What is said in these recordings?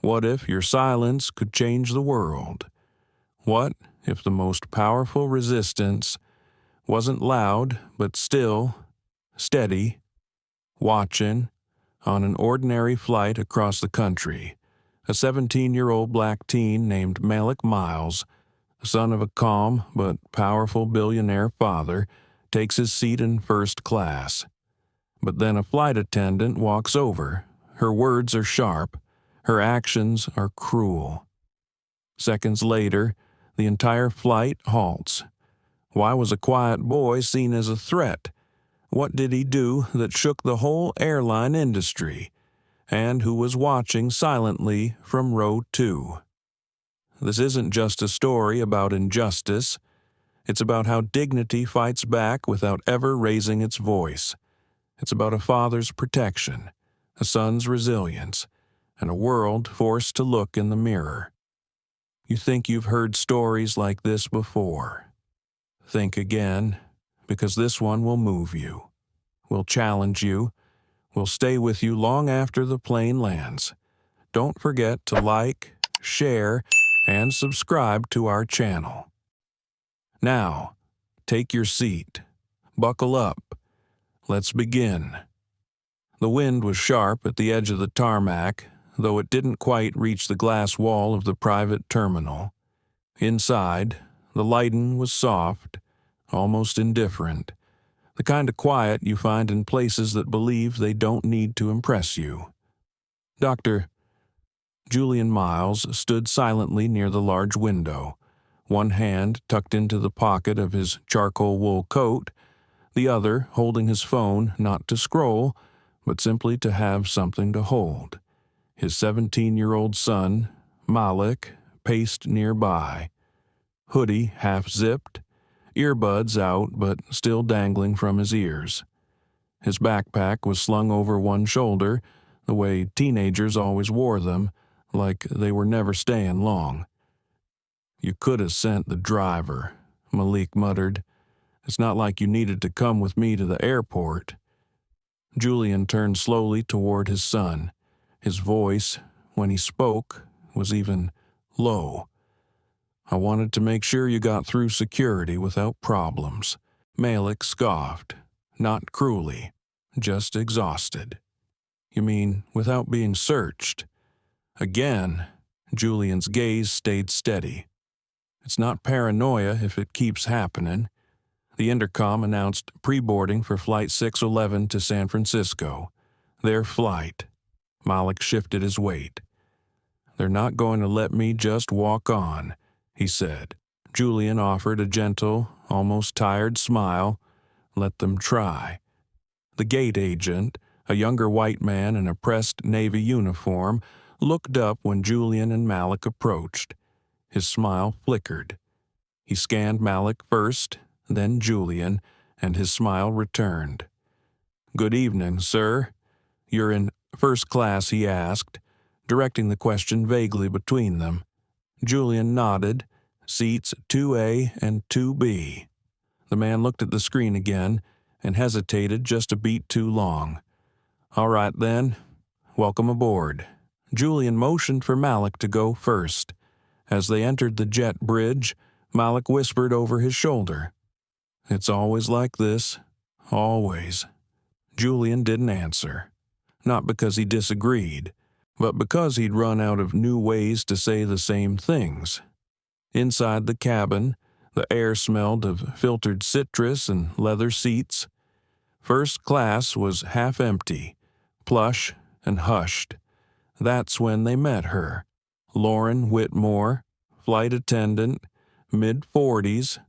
What if your silence could change the world? What if the most powerful resistance wasn't loud, but still, steady, watching, on an ordinary flight across the country, a 17-year-old black teen named Malik Myles, son of a calm but powerful billionaire father, takes his seat in first class. But then a flight attendant walks over. Her words are sharp. Her actions are cruel. Seconds later, the entire flight halts. Why was a quiet boy seen as a threat? What did he do that shook the whole airline industry? And who was watching silently from row 2? This isn't just a story about injustice. It's about how dignity fights back without ever raising its voice. It's about a father's protection, a son's resilience, and a world forced to look in the mirror. You think you've heard stories like this before. Think again, because this one will move you, will challenge you, will stay with you long after the plane lands. Don't forget to like, share, and subscribe to our channel. Now, take your seat. Buckle up. Let's begin. The wind was sharp at the edge of the tarmac, though it didn't quite reach the glass wall of the private terminal. Inside, the lighting was soft, almost indifferent, the kind of quiet you find in places that believe they don't need to impress you. Dr. Julian Myles stood silently near the large window, one hand tucked into the pocket of his charcoal wool coat, the other holding his phone not to scroll, but simply to have something to hold. His 17-year-old son, Malik, paced nearby, hoodie half-zipped, earbuds out but still dangling from his ears. His backpack was slung over one shoulder, the way teenagers always wore them, like they were never staying long. "You could have sent the driver," Malik muttered. "It's not like you needed to come with me to the airport." Julian turned slowly toward his son. His voice, when he spoke, was even low. "I wanted to make sure you got through security without problems." Malik scoffed, not cruelly, just exhausted. "You mean without being searched?" Again, Julian's gaze stayed steady. "It's not paranoia if it keeps happening." The intercom announced pre-boarding for Flight 611 to San Francisco. Their flight. Malik shifted his weight. "They're not going to let me just walk on," he said. Julian offered a gentle, almost tired smile. "Let them try." The gate agent, a younger white man in a pressed Navy uniform, looked up when Julian and Malik approached. His smile flickered. He scanned Malik first, then Julian, and his smile returned. "Good evening, sir. You're in first class," he asked, directing the question vaguely between them. Julian nodded. "Seats 2A and 2B. The man looked at the screen again and hesitated just a beat too long. "All right, then. Welcome aboard." Julian motioned for Malik to go first. As they entered the jet bridge, Malik whispered over his shoulder, "It's always like this. Always." Julian didn't answer. Not because he disagreed, but because he'd run out of new ways to say the same things. Inside the cabin, the air smelled of filtered citrus and leather seats. First class was half empty, plush and hushed. That's when they met her. Lauren Whitmore, flight attendant, mid-40s,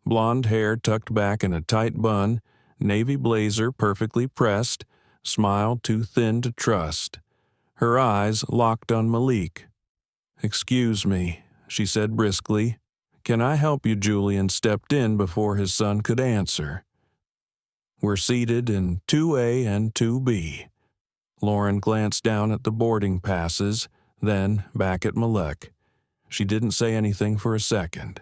blonde hair tucked back in a tight bun, navy blazer perfectly pressed, smile too thin to trust. Her eyes locked on Malik. "Excuse me," she said briskly. "Can I help you?" Julian stepped in before his son could answer. "We're seated in 2A and 2B. Lauren glanced down at the boarding passes, then back at Malik. She didn't say anything for a second.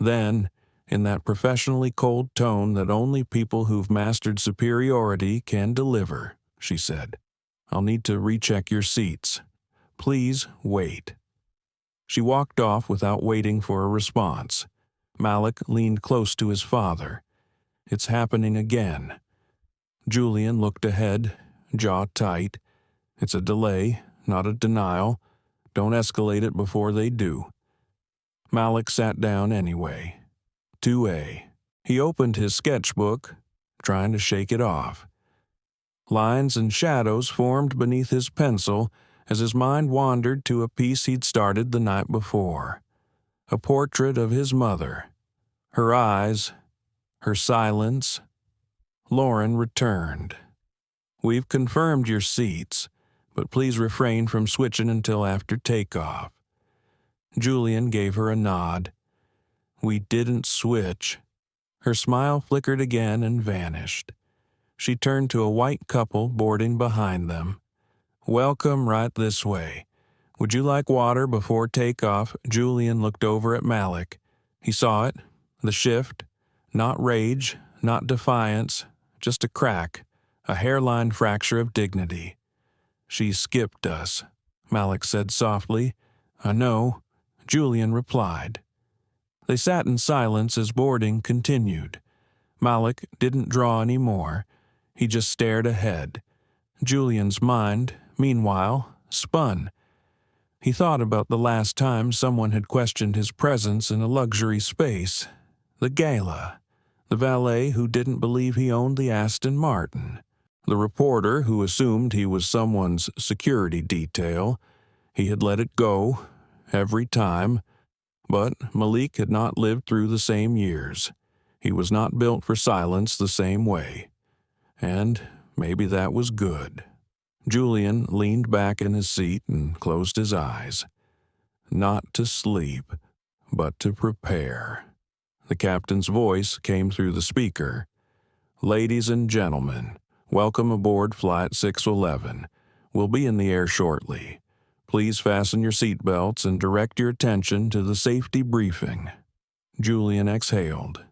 Then, in that professionally cold tone that only people who've mastered superiority can deliver, she said, "I'll need to recheck your seats. Please wait." She walked off without waiting for a response. Malik leaned close to his father. "It's happening again." Julian looked ahead, jaw tight. "It's a delay, not a denial. Don't escalate it before they do." Malik sat down anyway. 2A. He opened his sketchbook, trying to shake it off. Lines and shadows formed beneath his pencil as his mind wandered to a piece he'd started the night before. A portrait of his mother. Her eyes, her silence. Lauren returned. "We've confirmed your seats, but please refrain from switching until after takeoff." Julian gave her a nod. "We didn't switch." Her smile flickered again and vanished. She turned to a white couple boarding behind them. "Welcome right this way. Would you like water before takeoff?" Julian looked over at Malik. He saw it, the shift, not rage, not defiance, just a crack, a hairline fracture of dignity. "She skipped us," Malik said softly. "I know," Julian replied. They sat in silence as boarding continued. Malik didn't draw any more. He just stared ahead. Julian's mind, meanwhile, spun. He thought about the last time someone had questioned his presence in a luxury space. The gala. The valet who didn't believe he owned the Aston Martin. The reporter who assumed he was someone's security detail. He had let it go, every time. But Malik had not lived through the same years. He was not built for silence the same way. And maybe that was good. Julian leaned back in his seat and closed his eyes. Not to sleep, but to prepare. The captain's voice came through the speaker. "Ladies and gentlemen, welcome aboard Flight 611. We'll be in the air shortly. Please fasten your seatbelts and direct your attention to the safety briefing." Julian exhaled.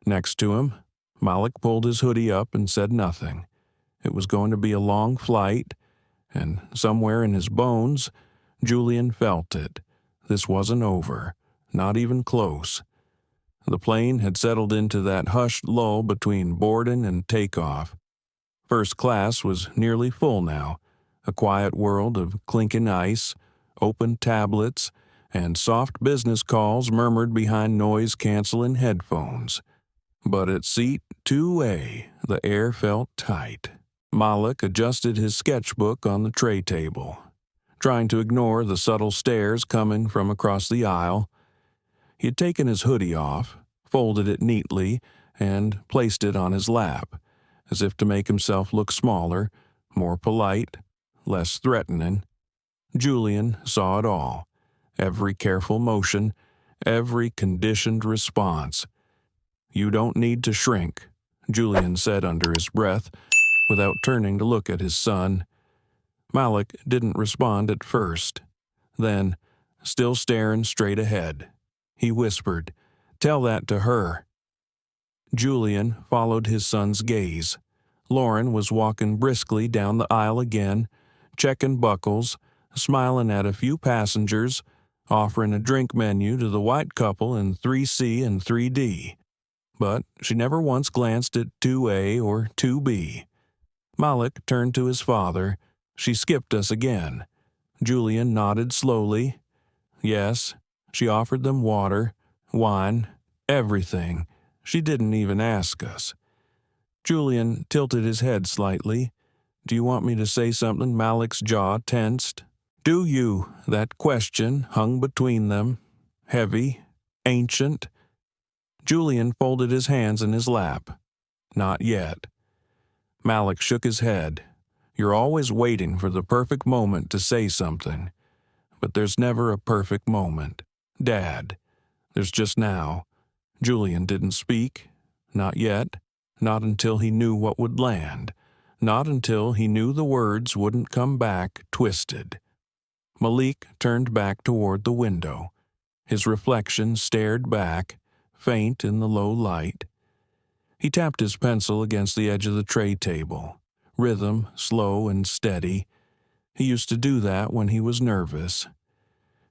Next to him, Malik pulled his hoodie up and said nothing. It was going to be a long flight, and somewhere in his bones, Julian felt it. This wasn't over, not even close. The plane had settled into that hushed lull between boarding and takeoff. First class was nearly full now, a quiet world of clinking ice, open tablets, and soft business calls murmured behind noise-canceling headphones. But at seat 2A, the air felt tight. Malik adjusted his sketchbook on the tray table, trying to ignore the subtle stares coming from across the aisle. He had taken his hoodie off, folded it neatly, and placed it on his lap, as if to make himself look smaller, more polite, less threatening. Julian saw it all, every careful motion, every conditioned response. "You don't need to shrink," Julian said under his breath, without turning to look at his son. Malik didn't respond at first. Then, still staring straight ahead, he whispered, "Tell that to her." Julian followed his son's gaze. Lauren was walking briskly down the aisle again, checking buckles, smiling at a few passengers, offering a drink menu to the white couple in 3C and 3D. But she never once glanced at 2A or 2B. Malik turned to his father. "She skipped us again." Julian nodded slowly. "Yes, she offered them water, wine, everything. She didn't even ask us." Julian tilted his head slightly. "Do you want me to say something?" Malik's jaw tensed. "Do you?" That question hung between them, heavy, ancient. Julian folded his hands in his lap. "Not yet." Malik shook his head. "You're always waiting for the perfect moment to say something. But there's never a perfect moment. Dad, there's just now." Julian didn't speak. Not yet. Not until he knew what would land. Not until he knew the words wouldn't come back twisted. Malik turned back toward the window. His reflection stared back, faint in the low light. He tapped his pencil against the edge of the tray table, rhythm slow and steady. He used to do that when he was nervous.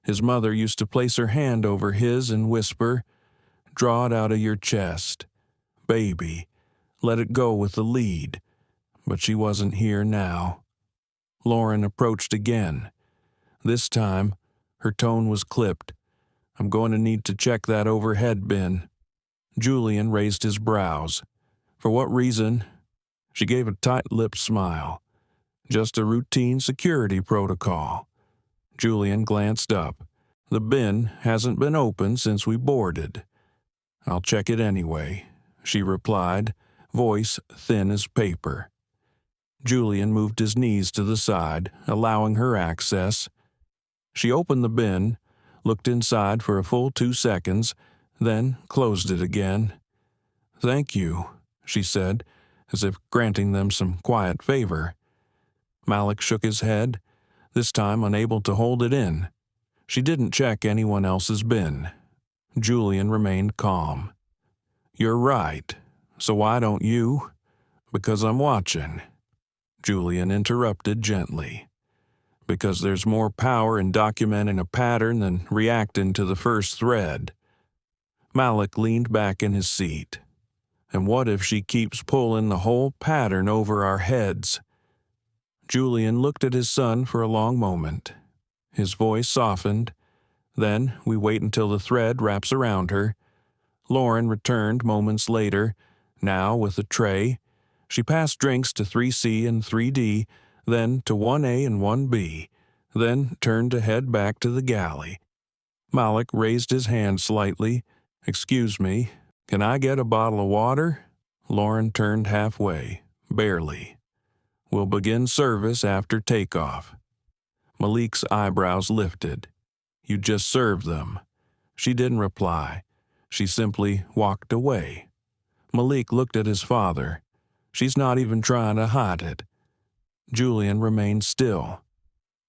His mother used to place her hand over his and whisper, "Draw it out of your chest. Baby, let it go with the lead." But she wasn't here now. Lauren approached again. This time, her tone was clipped. "I'm going to need to check that overhead bin." Julian raised his brows. "For what reason?" She gave a tight-lipped smile. "Just a routine security protocol." Julian glanced up. "The bin hasn't been opened since we boarded." "I'll check it anyway," she replied, voice thin as paper. Julian moved his knees to the side, allowing her access. She opened the bin, looked inside for a full 2 seconds, then closed it again. "Thank you," she said, as if granting them some quiet favor. Malik shook his head, this time unable to hold it in. She didn't check anyone else's bin. Julian remained calm. "You're right. So why don't you?" "Because I'm watching." Julian interrupted gently. "Because there's more power in documenting a pattern than reacting to the first thread." Malik leaned back in his seat. "And what if she keeps pulling the whole pattern over our heads?" Julian looked at his son for a long moment. His voice softened. "Then we wait until the thread wraps around her." Lauren returned moments later, now with a tray. She passed drinks to 3C and 3D, then to 1A and 1B, then turned to head back to the galley. Malik raised his hand slightly. "Excuse me, can I get a bottle of water?" Lauren turned halfway, barely. "We'll begin service after takeoff." Malik's eyebrows lifted. "You just served them." She didn't reply. She simply walked away. Malik looked at his father. "She's not even trying to hide it." Julian remained still.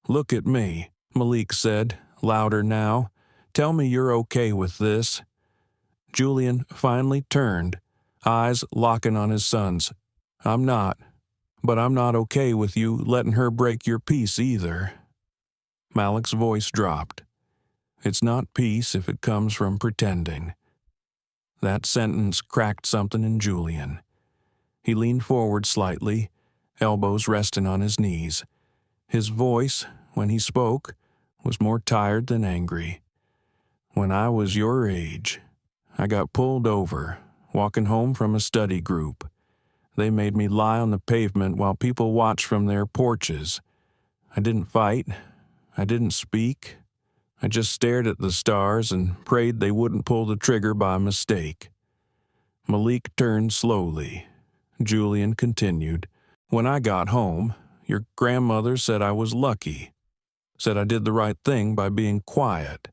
"Look at me," Malik said, louder now. "Tell me you're okay with this." Julian finally turned, eyes locking on his son's. "I'm not. But I'm not okay with you letting her break your peace either." Malik's voice dropped. "It's not peace if it comes from pretending." That sentence cracked something in Julian. He leaned forward slightly, elbows resting on his knees. His voice, when he spoke, was more tired than angry. "When I was your age, I got pulled over, walking home from a study group. They made me lie on the pavement while people watched from their porches. I didn't fight. I didn't speak. I just stared at the stars and prayed they wouldn't pull the trigger by mistake." Malik turned slowly. Julian continued. "When I got home, your grandmother said I was lucky. Said I did the right thing by being quiet.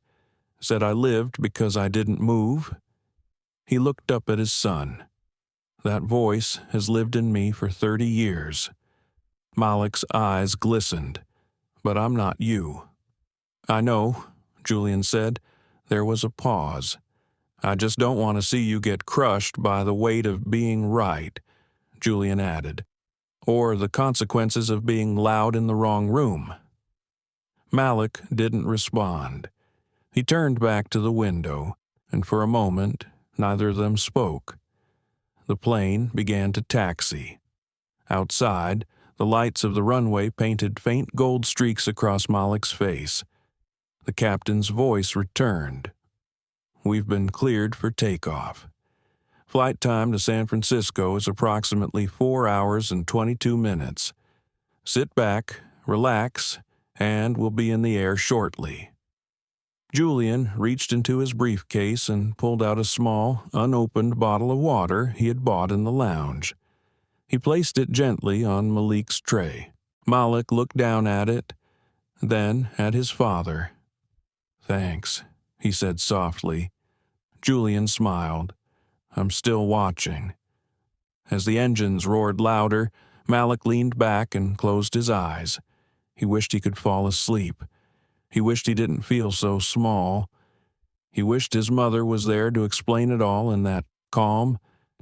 Said I lived because I didn't move." He looked up at his son. "That voice has lived in me for 30 years. Malik's eyes glistened. "But I'm not you." "I know," Julian said. There was a pause. "I just don't want to see you get crushed by the weight of being right," Julian added, "or the consequences of being loud in the wrong room." Malik didn't respond. He turned back to the window, and for a moment neither of them spoke. The plane began to taxi. Outside, the lights of the runway painted faint gold streaks across Malik's face. The captain's voice returned. "We've been cleared for takeoff. Flight time to San Francisco is approximately 4 hours and 22 minutes. Sit back, relax, and we'll be in the air shortly." Julian reached into his briefcase and pulled out a small, unopened bottle of water he had bought in the lounge. He placed it gently on Malik's tray. Malik looked down at it, then at his father. "Thanks," he said softly. Julian smiled. "I'm still watching." As the engines roared louder, Malik leaned back and closed his eyes. He wished he could fall asleep. He wished he didn't feel so small. He wished his mother was there to explain it all in that calm,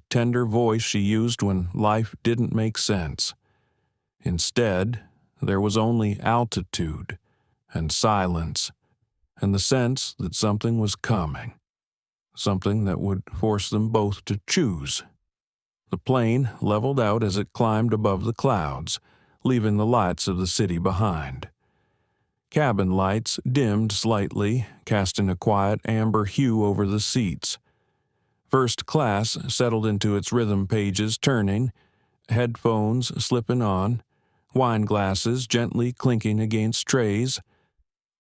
tender voice she used when life didn't make sense. Instead, there was only altitude and silence and the sense that something was coming, something that would force them both to choose. The plane leveled out as it climbed above the clouds, leaving the lights of the city behind. Cabin lights dimmed slightly, casting a quiet amber hue over the seats. First class settled into its rhythm pages turning, headphones slipping on, wine glasses gently clinking against trays.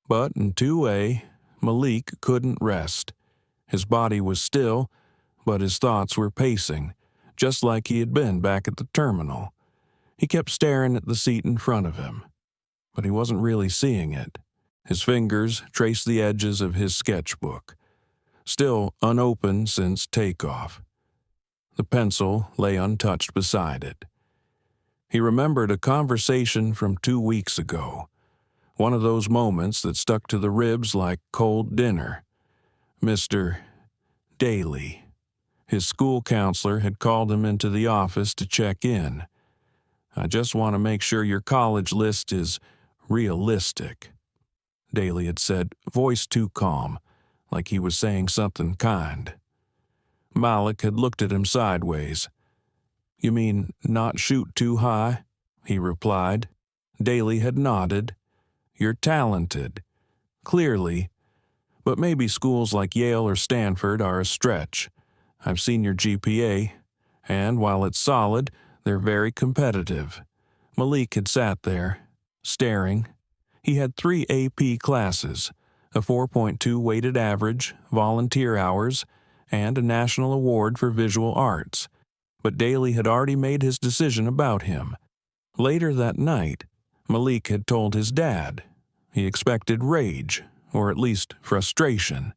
But in 2A, Malik couldn't rest. His body was still, but his thoughts were pacing, just like he had been back at the terminal. He kept staring at the seat in front of him, but he wasn't really seeing it. His fingers traced the edges of his sketchbook, still unopened since takeoff. The pencil lay untouched beside it. He remembered a conversation from 2 weeks ago, one of those moments that stuck to the ribs like cold dinner. Mr. Daly, his school counselor, had called him into the office to check in. "I just want to make sure your college list is realistic," Daly had said, voice too calm, like he was saying something kind. Malik had looked at him sideways. "You mean not shoot too high?" he replied. Daly had nodded. "You're talented, clearly, but maybe schools like Yale or Stanford are a stretch. I've seen your GPA, and while it's solid, they're very competitive." Malik had sat there, staring. He had 3 AP classes, a 4.2 weighted average, volunteer hours, and a national award for visual arts. But Daly had already made his decision about him. Later that night, Malik had told his dad. He expected rage, or at least frustration,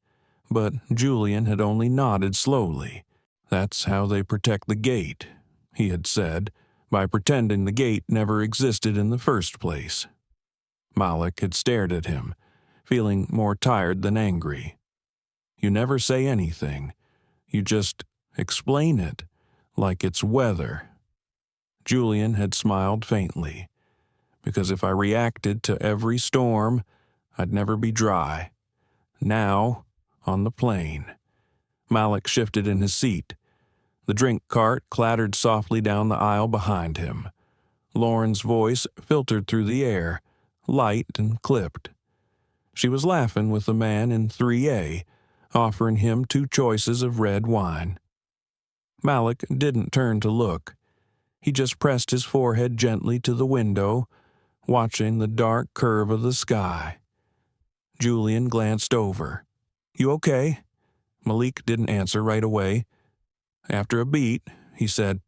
but Julian had only nodded slowly. "That's how they protect the gate," he had said, by pretending the gate never existed in the first place. Malik had stared at him, feeling more tired than angry. "You never say anything. You just explain it, like it's weather." Julian had smiled faintly. "Because if I reacted to every storm, I'd never be dry. Now, on the plane." Malik shifted in his seat. The drink cart clattered softly down the aisle behind him. Lauren's voice filtered through the air, light and clipped. She was laughing with the man in 3A, offering him 2 choices of red wine. Malik didn't turn to look. He just pressed his forehead gently to the window, watching the dark curve of the sky. Julian glanced over. "You okay?" Malik didn't answer right away. After a beat, he said,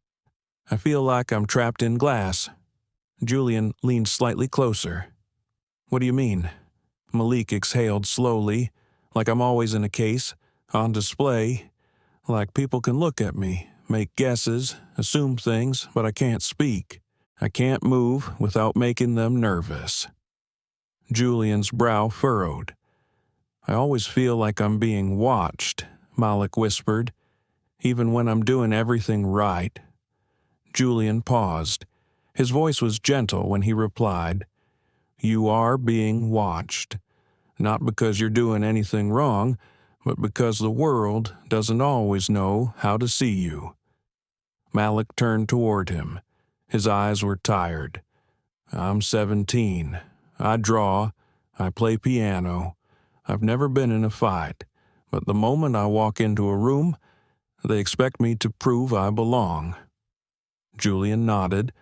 "I feel like I'm trapped in glass." Julian leaned slightly closer. "What do you mean?" Malik exhaled slowly, "Like I'm always in a case, on display. Like people can look at me, make guesses, assume things, but I can't speak. I can't move without making them nervous." Julian's brow furrowed. "I always feel like I'm being watched," Malik whispered, "even when I'm doing everything right." Julian paused. His voice was gentle when he replied, "You are being watched. Not because you're doing anything wrong, but because the world doesn't always know how to see you." Malik turned toward him. His eyes were tired. "I'm 17. I draw. I play piano. I've never been in a fight, but the moment I walk into a room, they expect me to prove I belong." Julian nodded.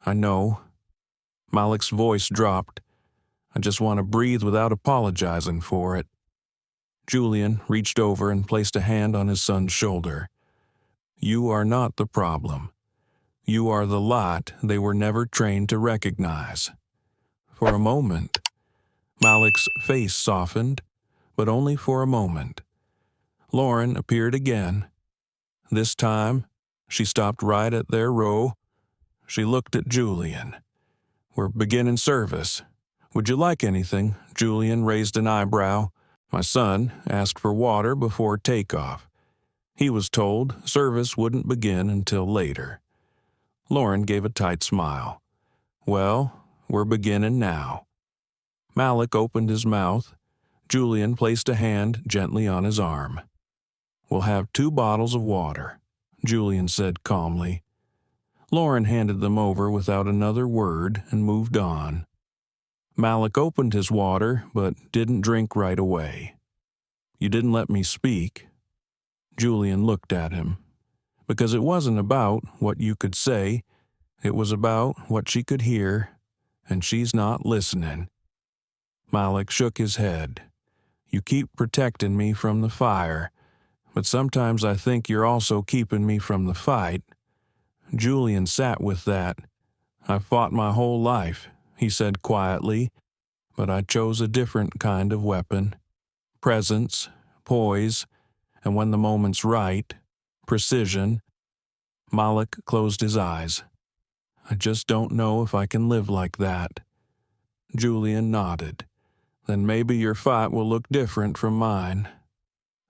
"I know." Malik's voice dropped. "I just want to breathe without apologizing for it." Julian reached over and placed a hand on his son's shoulder. "You are not the problem. You are the lot they were never trained to recognize." For a moment, Malik's face softened, but only for a moment. Lauren appeared again. This time, she stopped right at their row. She looked at Julian. "We're beginning service. Would you like anything?" Julian raised an eyebrow. "My son asked for water before takeoff. He was told service wouldn't begin until later." Lauren gave a tight smile. "Well, We're beginning now." Malik opened his mouth. Julian placed a hand gently on his arm. "We'll have 2 bottles of water," Julian said calmly. Lauren handed them over without another word and moved on. Malik opened his water, but didn't drink right away. "You didn't let me speak." Julian looked at him. Because it wasn't about what you could say, it was about what she could hear, and she's not listening. Malik shook his head. "You keep protecting me from the fire, but sometimes I think you're also keeping me from the fight." Julian sat with that. "I've fought my whole life," he said quietly, "but I chose a different kind of weapon. Presence, poise, and when the moment's right, precision." Malik closed his eyes. "I just don't know if I can live like that." Julian nodded. "Then maybe your fight will look different from mine."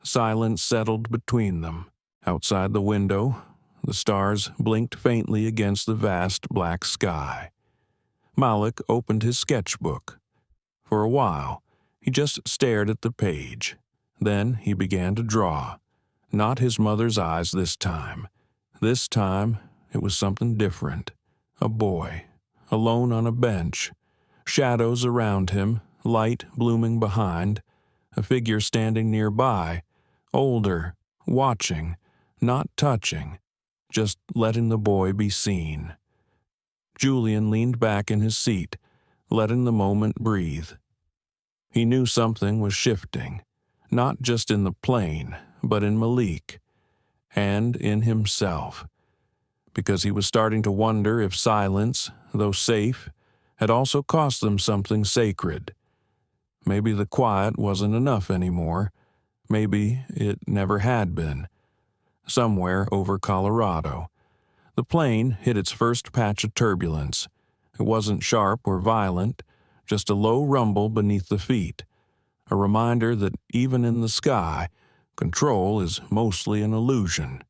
Silence settled between them. Outside the window, the stars blinked faintly against the vast black sky. Malik opened his sketchbook. For a while, he just stared at the page. Then he began to draw. Not his mother's eyes this time. This time, it was something different. A boy, alone on a bench. Shadows around him, light blooming behind. A figure standing nearby, older, watching, not touching, just letting the boy be seen. Julian leaned back in his seat, letting the moment breathe. He knew something was shifting, not just in the plane, but in Malik, and in himself, because he was starting to wonder if silence, though safe, had also cost them something sacred. Maybe the quiet wasn't enough anymore. Maybe it never had been. Somewhere over Colorado, the plane hit its first patch of turbulence. It wasn't sharp or violent, just a low rumble beneath the feet, a reminder that even in the sky, control is mostly an illusion.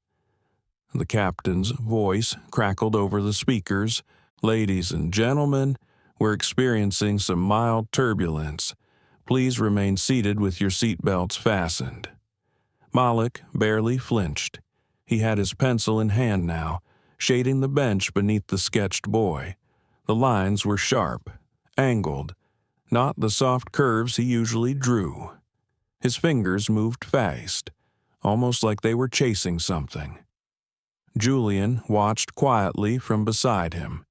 The captain's voice crackled over the speakers. "Ladies and gentlemen, we're experiencing some mild turbulence. Please remain seated with your seatbelts fastened." Malik barely flinched. He had his pencil in hand now, shading the bench beneath the sketched boy. The lines were sharp, angled, not the soft curves he usually drew. His fingers moved fast, almost like they were chasing something. Julian watched quietly from beside him.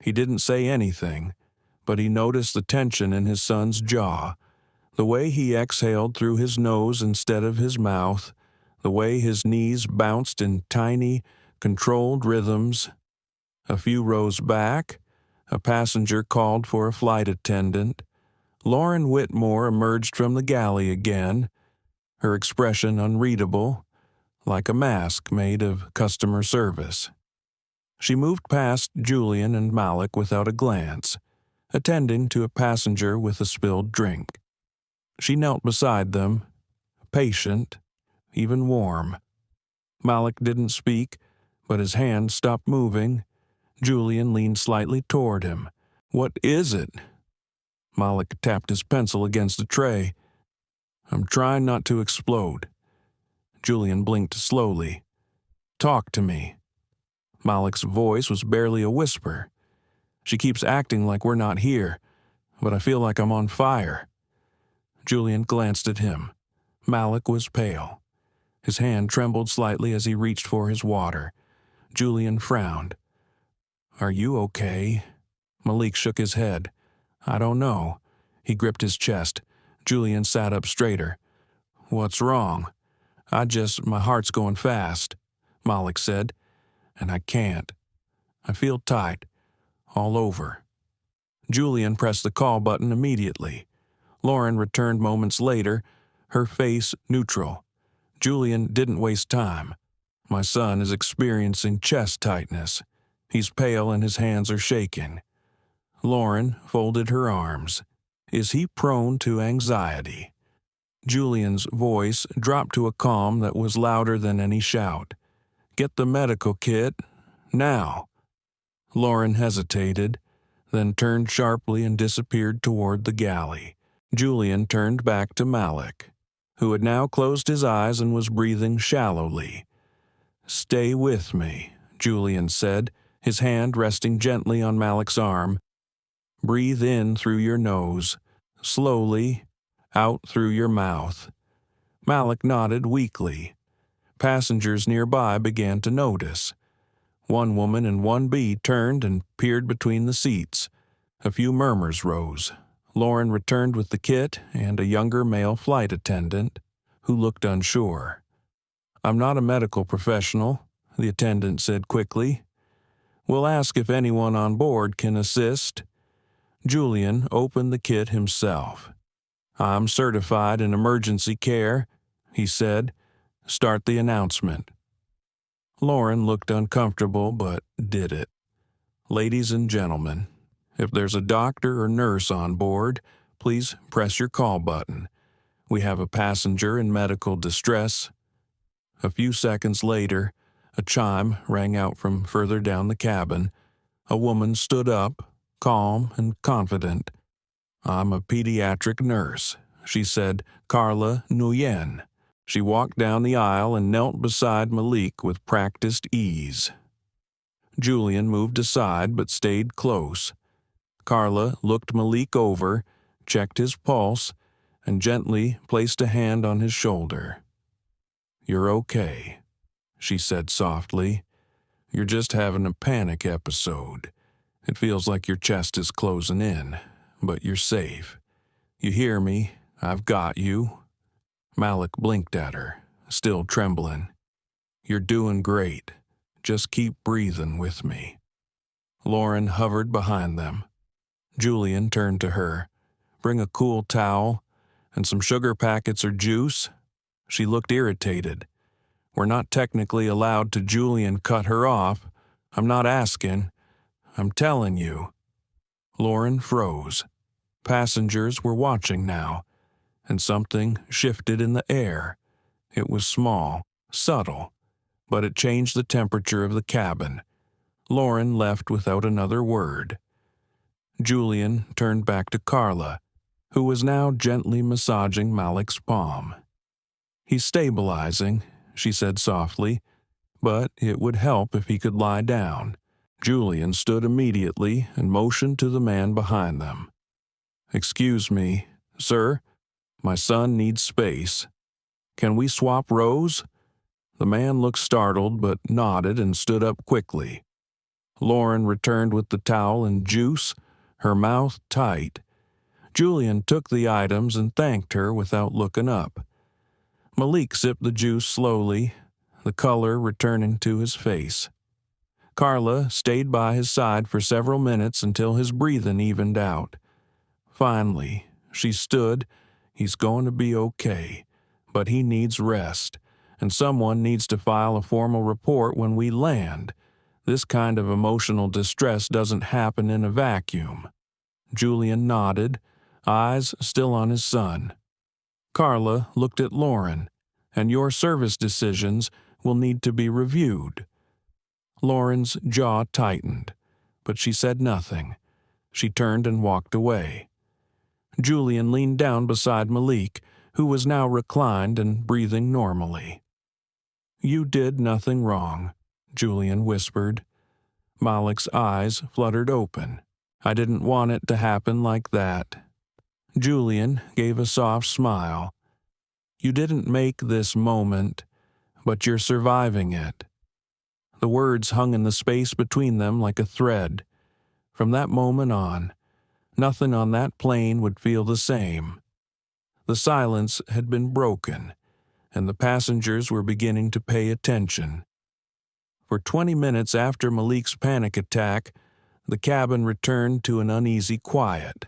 He didn't say anything, but he noticed the tension in his son's jaw, the way he exhaled through his nose instead of his mouth, the way his knees bounced in tiny, controlled rhythms. A few rows back, a passenger called for a flight attendant. Lauren Whitmore emerged from the galley again, her expression unreadable, like a mask made of customer service. She moved past Julian and Malik without a glance, attending to a passenger with a spilled drink. She knelt beside them, patient, even warm. Malik didn't speak, but his hand stopped moving. Julian leaned slightly toward him. "What is it?" Malik tapped his pencil against the tray. "I'm trying not to explode." Julian blinked slowly. "Talk to me." Malik's voice was barely a whisper. "She keeps acting like we're not here, but I feel like I'm on fire." Julian glanced at him. Malik was pale. His hand trembled slightly as he reached for his water. Julian frowned. "Are you okay?" Malik shook his head. "I don't know." He gripped his chest. Julian sat up straighter. "What's wrong?" My heart's going fast," Malik said. "And I can't. I feel tight. All over." Julian pressed the call button immediately. Lauren returned moments later, her face neutral. Julian didn't waste time. "My son is experiencing chest tightness. He's pale and his hands are shaking." Lauren folded her arms. "Is he prone to anxiety?" Julian's voice dropped to a calm that was louder than any shout. "Get the medical kit, now." Lauren hesitated, then turned sharply and disappeared toward the galley. Julian turned back to Malik, who had now closed his eyes and was breathing shallowly. "Stay with me," Julian said, his hand resting gently on Malik's arm. "Breathe in through your nose, slowly, out through your mouth." Malik nodded weakly. Passengers nearby began to notice. One woman in 1B turned and peered between the seats. A few murmurs rose. Lauren returned with the kit and a younger male flight attendant, who looked unsure. "I'm not a medical professional," the attendant said quickly. "We'll ask if anyone on board can assist." Julian opened the kit himself. "I'm certified in emergency care," he said. "Start the announcement." Lauren looked uncomfortable, but did it. "Ladies and gentlemen, if there's a doctor or nurse on board, please press your call button. We have a passenger in medical distress." A few seconds later, a chime rang out from further down the cabin. A woman stood up, calm and confident. "I'm a pediatric nurse," she said, "Carla Nguyen." She walked down the aisle and knelt beside Malik with practiced ease. Julian moved aside but stayed close. Carla looked Malik over, checked his pulse, and gently placed a hand on his shoulder. "You're okay," she said softly. "You're just having a panic episode. It feels like your chest is closing in, but you're safe. You hear me? I've got you." Malik blinked at her, still trembling. "You're doing great. Just keep breathing with me." Lauren hovered behind them. Julian turned to her. "Bring a cool towel and some sugar packets or juice." She looked irritated. "We're not technically allowed to." Julian cut her off. "I'm not asking. I'm telling you." Lauren froze. Passengers were watching now, and something shifted in the air. It was small, subtle, but it changed the temperature of the cabin. Lauren left without another word. Julian turned back to Carla, who was now gently massaging Malik's palm. "He's stabilizing," she said softly, "but it would help if he could lie down." Julian stood immediately and motioned to the man behind them. "Excuse me, sir. My son needs space. Can we swap rows?" The man looked startled but nodded and stood up quickly. Lauren returned with the towel and juice, her mouth tight. Julian took the items and thanked her without looking up. Malik sipped the juice slowly, the color returning to his face. Carla stayed by his side for several minutes until his breathing evened out. Finally, she stood. "He's going to be okay, but he needs rest, and someone needs to file a formal report when we land. This kind of emotional distress doesn't happen in a vacuum." Julian nodded, eyes still on his son. Carla looked at Lauren. "And your service decisions will need to be reviewed." Lauren's jaw tightened, but she said nothing. She turned and walked away. Julian leaned down beside Malik, who was now reclined and breathing normally. "You did nothing wrong," Julian whispered. Malik's eyes fluttered open. "I didn't want it to happen like that." Julian gave a soft smile. "You didn't make this moment, but you're surviving it." The words hung in the space between them like a thread. From that moment on, nothing on that plane would feel the same. The silence had been broken, and the passengers were beginning to pay attention. For 20 minutes after Malik's panic attack, the cabin returned to an uneasy quiet.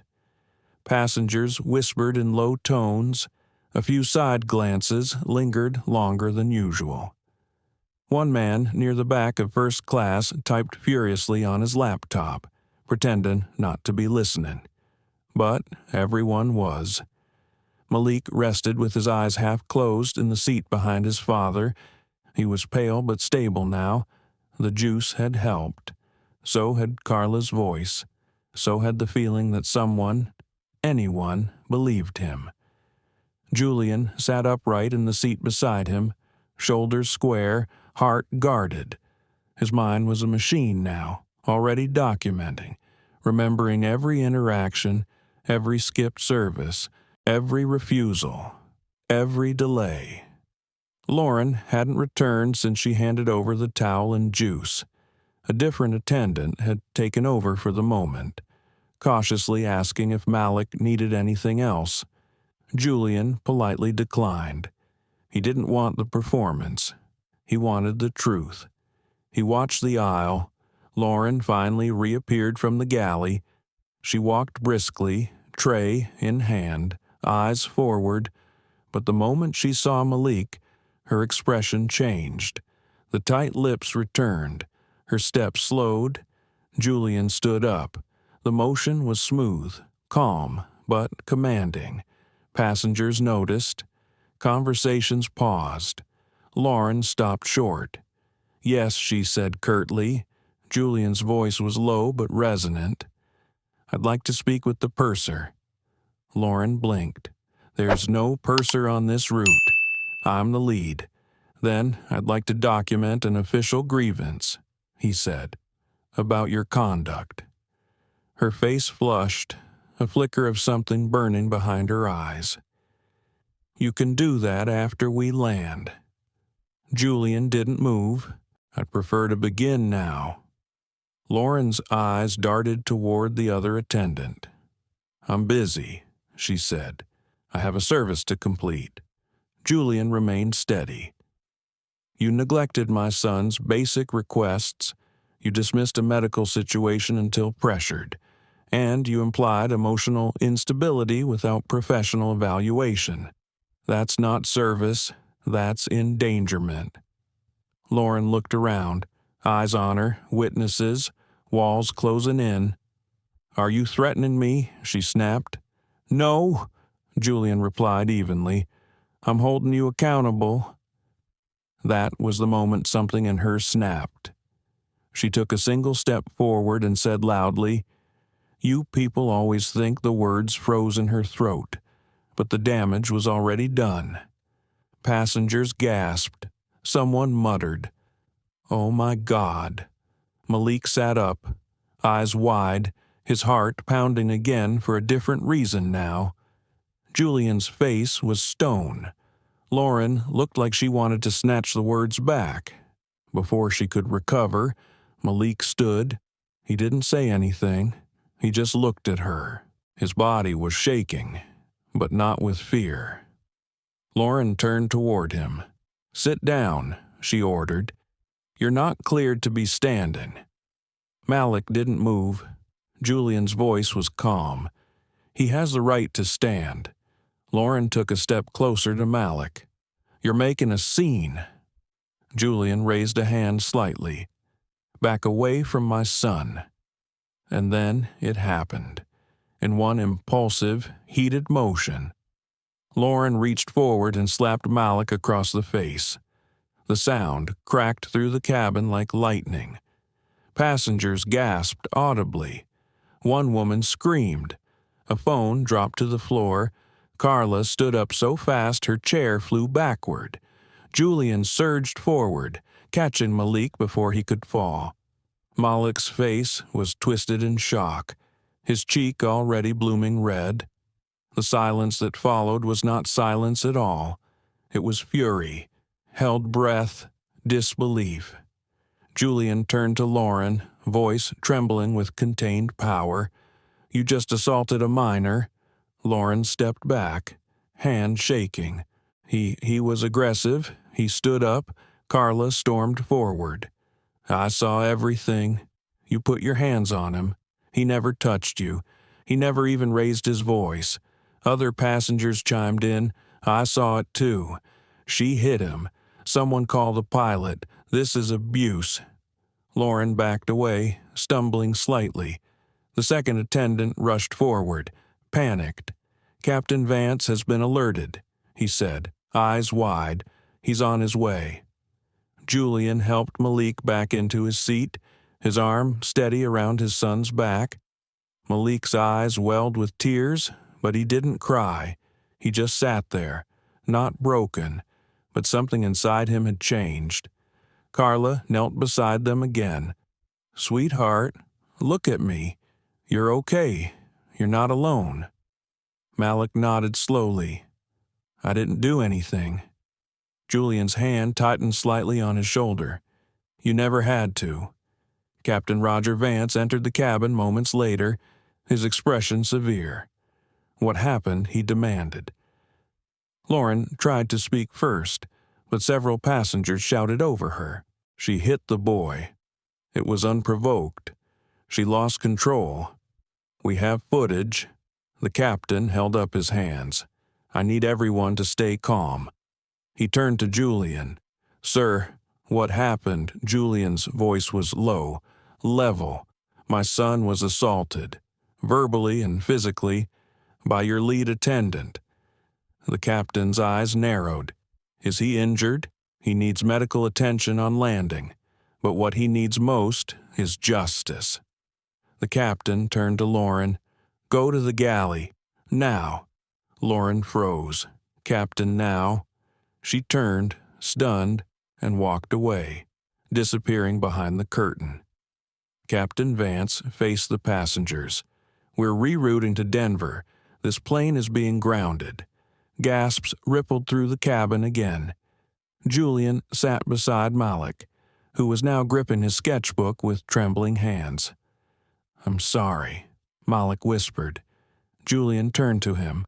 Passengers whispered in low tones. A few side glances lingered longer than usual. One man near the back of first class typed furiously on his laptop, pretending not to be listening. But everyone was. Malik rested with his eyes half closed in the seat behind his father. He was pale but stable now. The juice had helped. So had Carla's voice. So had the feeling that someone, anyone, believed him. Julian sat upright in the seat beside him, shoulders square, heart guarded. His mind was a machine now, already documenting, remembering every interaction, every skipped service, every refusal, every delay. Lauren hadn't returned since she handed over the towel and juice. A different attendant had taken over for the moment, cautiously asking if Malik needed anything else. Julian politely declined. He didn't want the performance. He wanted the truth. He watched the aisle. Lauren finally reappeared from the galley. She walked briskly, tray in hand, eyes forward, but the moment she saw Malik, her expression changed. The tight lips returned. Her step slowed. Julian stood up. The motion was smooth, calm, but commanding. Passengers noticed. Conversations paused. Lauren stopped short. "Yes," she said curtly. Julian's voice was low but resonant. "I'd like to speak with the purser." Lauren blinked. "There's no purser on this route. I'm the lead. Then I'd like to document an official grievance," he said, "about your conduct." Her face flushed, a flicker of something burning behind her eyes. "You can do that after we land." Julian didn't move. "I'd prefer to begin now." Lauren's eyes darted toward the other attendant. "I'm busy," she said. "I have a service to complete." Julian remained steady. "You neglected my son's basic requests. You dismissed a medical situation until pressured. And you implied emotional instability without professional evaluation. That's not service. That's endangerment." Lauren looked around, eyes on her, witnesses, walls closing in. "Are you threatening me?" she snapped. "No," Julian replied evenly. "I'm holding you accountable." That was the moment something in her snapped. She took a single step forward and said loudly, "You people always think the words froze in her throat, but the damage was already done." Passengers gasped. Someone muttered, "Oh my God." Malik sat up, eyes wide, his heart pounding again for a different reason now. Julian's face was stone. Lauren looked like she wanted to snatch the words back. Before she could recover, Malik stood. He didn't say anything. He just looked at her. His body was shaking, but not with fear. Lauren turned toward him. "Sit down," she ordered. "You're not cleared to be standing." Malik didn't move. Julian's voice was calm. "He has the right to stand." Lauren took a step closer to Malik. "You're making a scene." Julian raised a hand slightly. "Back away from my son." And then it happened. In one impulsive, heated motion, Lauren reached forward and slapped Malik across the face. The sound cracked through the cabin like lightning. Passengers gasped audibly. One woman screamed. A phone dropped to the floor. Carla stood up so fast her chair flew backward. Julian surged forward, catching Malik before he could fall. Malik's face was twisted in shock, his cheek already blooming red. The silence that followed was not silence at all. It was fury, held breath, disbelief. Julian turned to Lauren, voice trembling with contained power. "You just assaulted a minor." Lauren stepped back, hand shaking. He was aggressive. He stood up. Carla stormed forward. "I saw everything. You put your hands on him. He never touched you. He never even raised his voice." Other passengers chimed in. "I saw it too. She hit him. Someone call the pilot. This is abuse." Lauren backed away, stumbling slightly. The second attendant rushed forward, panicked. "Captain Vance has been alerted," he said, eyes wide. "He's on his way." Julian helped Malik back into his seat, his arm steady around his son's back. Malik's eyes welled with tears, but he didn't cry. He just sat there, not broken, but something inside him had changed. Carla knelt beside them again. "Sweetheart, look at me. You're okay. You're not alone." Malik nodded slowly. "I didn't do anything." Julian's hand tightened slightly on his shoulder. "You never had to." Captain Roger Vance entered the cabin moments later, his expression severe. "What happened?" he demanded. Lauren tried to speak first, but several passengers shouted over her. "She hit the boy. It was unprovoked. She lost control. We have footage." The captain held up his hands. "I need everyone to stay calm." He turned to Julian. "Sir, what happened?" Julian's voice was low, level. "My son was assaulted, verbally and physically, by your lead attendant." The captain's eyes narrowed. "Is he injured? He needs medical attention on landing. But what he needs most is justice." The captain turned to Lauren. "Go to the galley. Now." Lauren froze. "Captain, now." She turned, stunned, and walked away, disappearing behind the curtain. Captain Vance faced the passengers. "We're rerouting to Denver. This plane is being grounded." Gasps rippled through the cabin again. Julian sat beside Malik, who was now gripping his sketchbook with trembling hands. "I'm sorry," Malik whispered. Julian turned to him.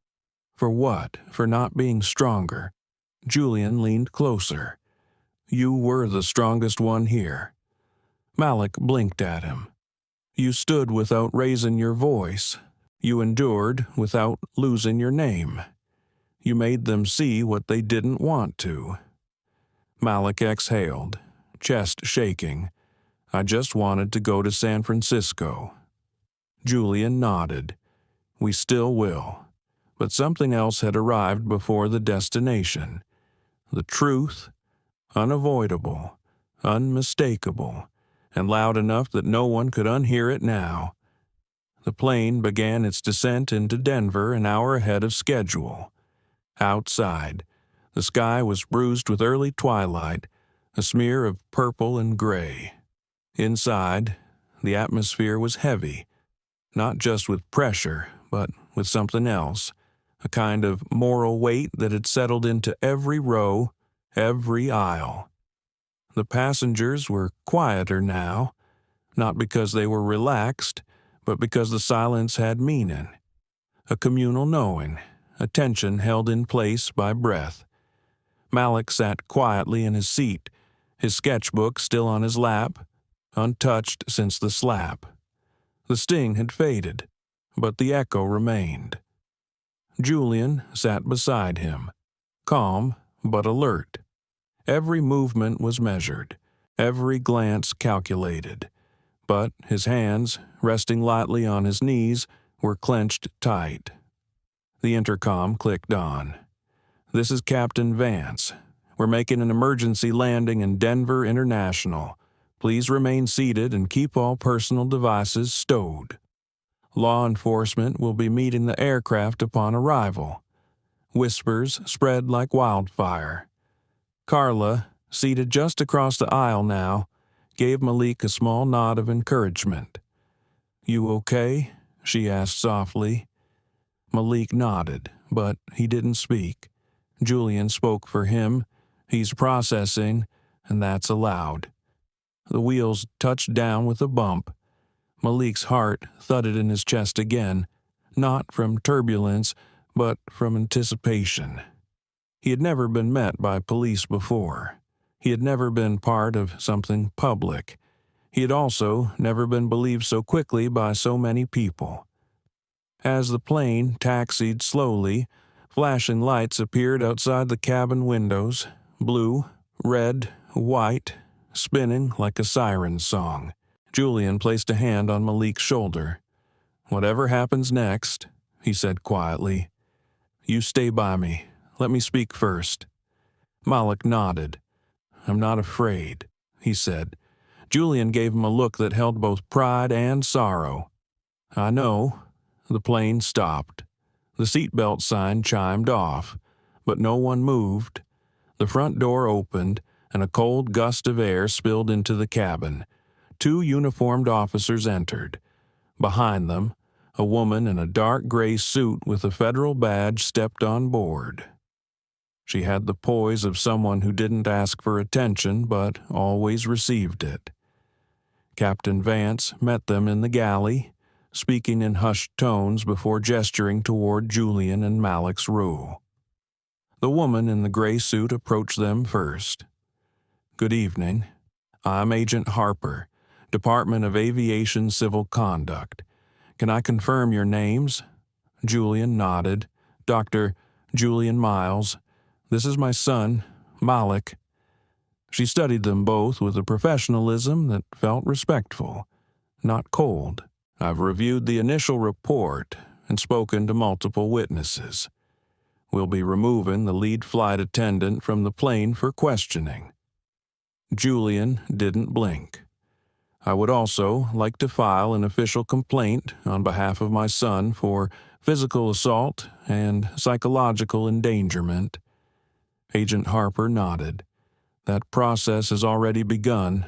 "For what? For not being stronger?" Julian leaned closer. "You were the strongest one here." Malik blinked at him. "You stood without raising your voice. You endured without losing your name. You made them see what they didn't want to." Malik exhaled, chest shaking. "I just wanted to go to San Francisco." Julian nodded. "We still will." But something else had arrived before the destination. The truth, unavoidable, unmistakable, and loud enough that no one could unhear it now. The plane began its descent into Denver an hour ahead of schedule. Outside, the sky was bruised with early twilight, a smear of purple and gray. Inside, the atmosphere was heavy, not just with pressure, but with something else, a kind of moral weight that had settled into every row, every aisle. The passengers were quieter now, not because they were relaxed, but because the silence had meaning. A communal knowing, a tension held in place by breath. Malik sat quietly in his seat, his sketchbook still on his lap, untouched since the slap. The sting had faded, but the echo remained. Julian sat beside him, calm but alert. Every movement was measured, every glance calculated, but his hands, resting lightly on his knees, were clenched tight. The intercom clicked on. "This is Captain Vance. We're making an emergency landing in Denver International. Please remain seated and keep all personal devices stowed. Law enforcement will be meeting the aircraft upon arrival." Whispers spread like wildfire. Carla, seated just across the aisle now, gave Malik a small nod of encouragement. "You okay?" she asked softly. Malik nodded, but he didn't speak. Julian spoke for him. "He's processing, and that's allowed." The wheels touched down with a bump. Malik's heart thudded in his chest again, not from turbulence, but from anticipation. He had never been met by police before. He had never been part of something public. He had also never been believed so quickly by so many people. As the plane taxied slowly, flashing lights appeared outside the cabin windows, blue, red, white, spinning like a siren song. Julian placed a hand on Malik's shoulder. "Whatever happens next," he said quietly, "you stay by me. Let me speak first." Malik nodded. "I'm not afraid," he said. Julian gave him a look that held both pride and sorrow. I know. The plane stopped. The seatbelt sign chimed off, but no one moved. The front door opened, and a cold gust of air spilled into the cabin. 2 uniformed officers entered. Behind them, a woman in a dark gray suit with a federal badge stepped on board. She had the poise of someone who didn't ask for attention but always received it. Captain Vance met them in the galley, speaking in hushed tones before gesturing toward Julian and Malik's row. The woman in the gray suit approached them first. "Good evening. I'm Agent Harper, Department of Aviation Civil Conduct. Can I confirm your names?" Julian nodded. "Dr. Julian Myles. This is my son, Malik." She studied them both with a professionalism that felt respectful, not cold. "I've reviewed the initial report and spoken to multiple witnesses. We'll be removing the lead flight attendant from the plane for questioning." Julian didn't blink. "I would also like to file an official complaint on behalf of my son for physical assault and psychological endangerment." Agent Harper nodded. "That process has already begun."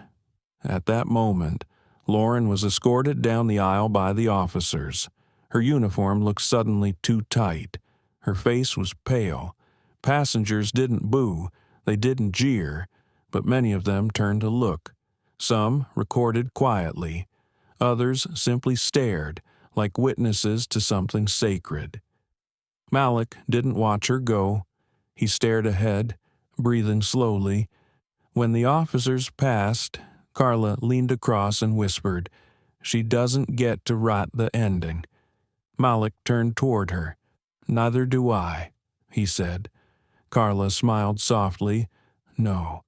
At that moment, Lauren was escorted down the aisle by the officers. Her uniform looked suddenly too tight. Her face was pale. Passengers didn't boo, they didn't jeer, but many of them turned to look. Some recorded quietly. Others simply stared, like witnesses to something sacred. Malik didn't watch her go. He stared ahead, breathing slowly. When the officers passed, Carla leaned across and whispered, "She doesn't get to write the ending." Malik turned toward her. "Neither do I," he said. Carla smiled softly. "No,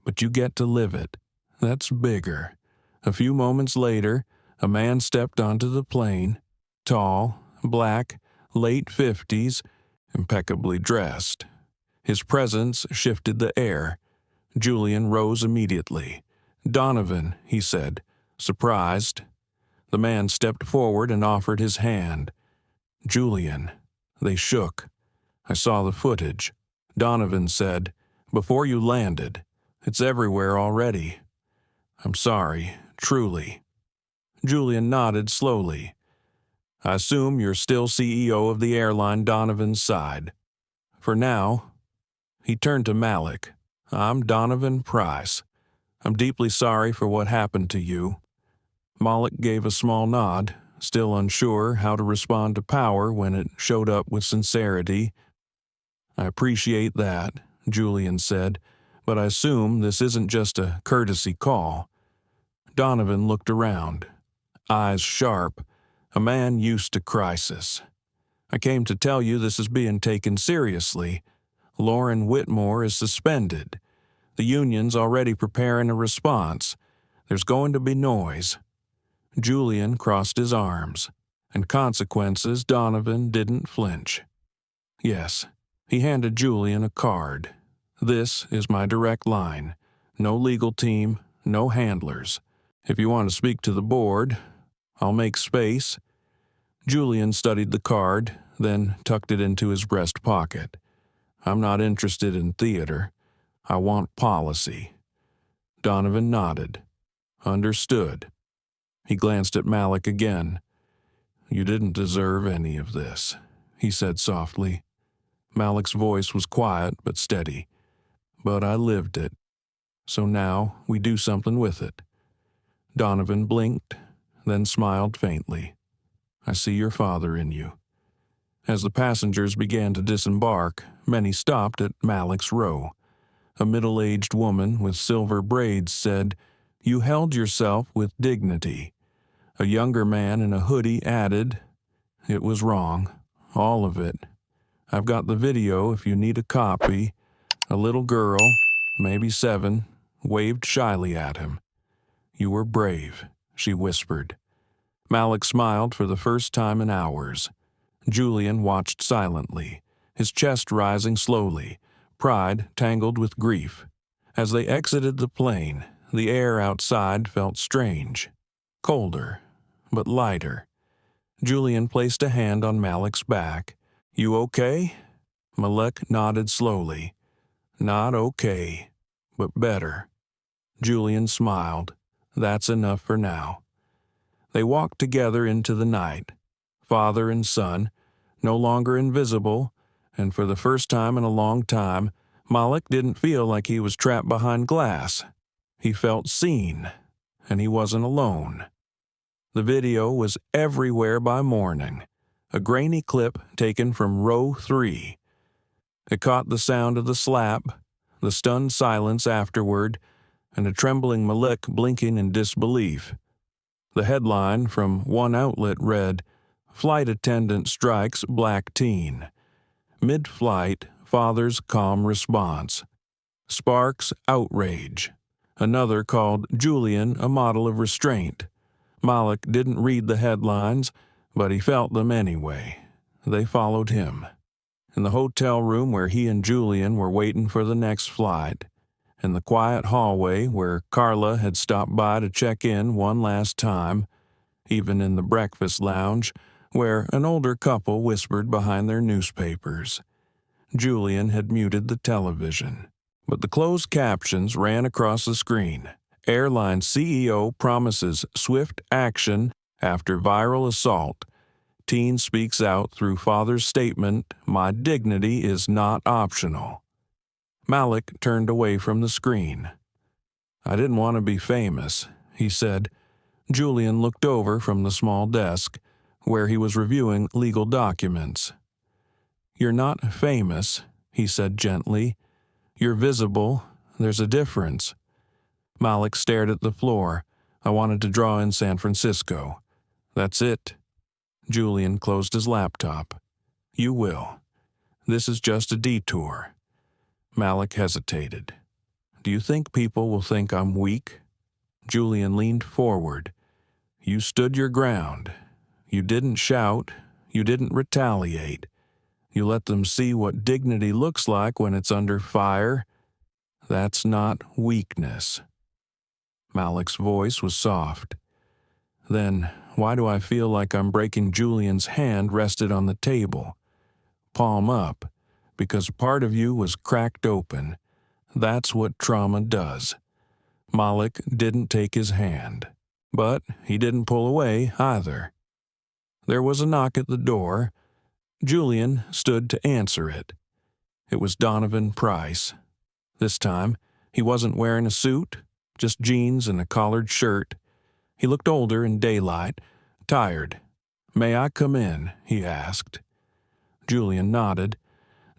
but you get to live it. That's bigger." A few moments later, a man stepped onto the plane, tall, black, late 50s, impeccably dressed. His presence shifted the air. Julian rose immediately. "Donovan," he said, surprised. The man stepped forward and offered his hand. "Julian." They shook. "I saw the footage." Donovan said, "Before you landed. It's everywhere already." "I'm sorry, truly." Julian nodded slowly. "I assume you're still CEO of the airline Donovan's side." "For now." He turned to Malik. "I'm Donovan Price. I'm deeply sorry for what happened to you." Malik gave a small nod, still unsure how to respond to power when it showed up with sincerity. "I appreciate that," Julian said, "but I assume this isn't just a courtesy call." Donovan looked around, eyes sharp, a man used to crisis. "I came to tell you this is being taken seriously. Lauren Whitmore is suspended. The union's already preparing a response. There's going to be noise." Julian crossed his arms. And consequences, Donovan didn't flinch. "Yes." He handed Julian a card. "This is my direct line. No legal team, no handlers. If you want to speak to the board, I'll make space." Julian studied the card, then tucked it into his breast pocket. "I'm not interested in theater. I want policy." Donovan nodded. "Understood." He glanced at Malik again. "You didn't deserve any of this," he said softly. Malik's voice was quiet but steady. "But I lived it. So now we do something with it." Donovan blinked, then smiled faintly. "I see your father in you." As the passengers began to disembark, many stopped at Malik's row. A middle-aged woman with silver braids said, "You held yourself with dignity." A younger man in a hoodie added, "It was wrong, all of it. I've got the video if you need a copy." A little girl, maybe 7, waved shyly at him. "You were brave," she whispered. Malik smiled for the first time in hours. Julian watched silently, his chest rising slowly, pride tangled with grief. As they exited the plane, the air outside felt strange, colder, but lighter. Julian placed a hand on Malik's back. "You okay?" Malik nodded slowly. "Not okay, but better." Julian smiled. "That's enough for now." They walked together into the night, father and son, no longer invisible, and for the first time in a long time, Malik didn't feel like he was trapped behind glass. He felt seen, and he wasn't alone. The video was everywhere by morning, a grainy clip taken from row 3. It caught the sound of the slap, the stunned silence afterward, and a trembling Malik blinking in disbelief. The headline from one outlet read, "Flight Attendant Strikes Black Teen. Mid-flight, Father's Calm Response. Sparks Outrage." Another called "Julian, a Model of Restraint." Malik didn't read the headlines, but he felt them anyway. They followed him. In the hotel room where he and Julian were waiting for the next flight, in the quiet hallway where Carla had stopped by to check in one last time, even in the breakfast lounge where an older couple whispered behind their newspapers. Julian had muted the television, but the closed captions ran across the screen. Airline CEO promises swift action after viral assault. Teen speaks out through father's statement, "My dignity is not optional." Malik turned away from the screen. "I didn't want to be famous," he said. Julian looked over from the small desk, where he was reviewing legal documents. "You're not famous," he said gently. "You're visible. There's a difference." Malik stared at the floor. "I wanted to draw in San Francisco." "That's it." Julian closed his laptop. "You will. This is just a detour." Malik hesitated. "Do you think people will think I'm weak?" Julian leaned forward. "You stood your ground. You didn't shout. You didn't retaliate. You let them see what dignity looks like when it's under fire. That's not weakness." Malik's voice was soft. "Then why do I feel like I'm breaking?" Julian's hand rested on the table, palm up, because part of you was cracked open. That's what trauma does. Malik didn't take his hand, but he didn't pull away either. There was a knock at the door. Julian stood to answer it. It was Donovan Price. This time, he wasn't wearing a suit, just jeans and a collared shirt. He looked older in daylight, tired. "May I come in?" he asked. Julian nodded.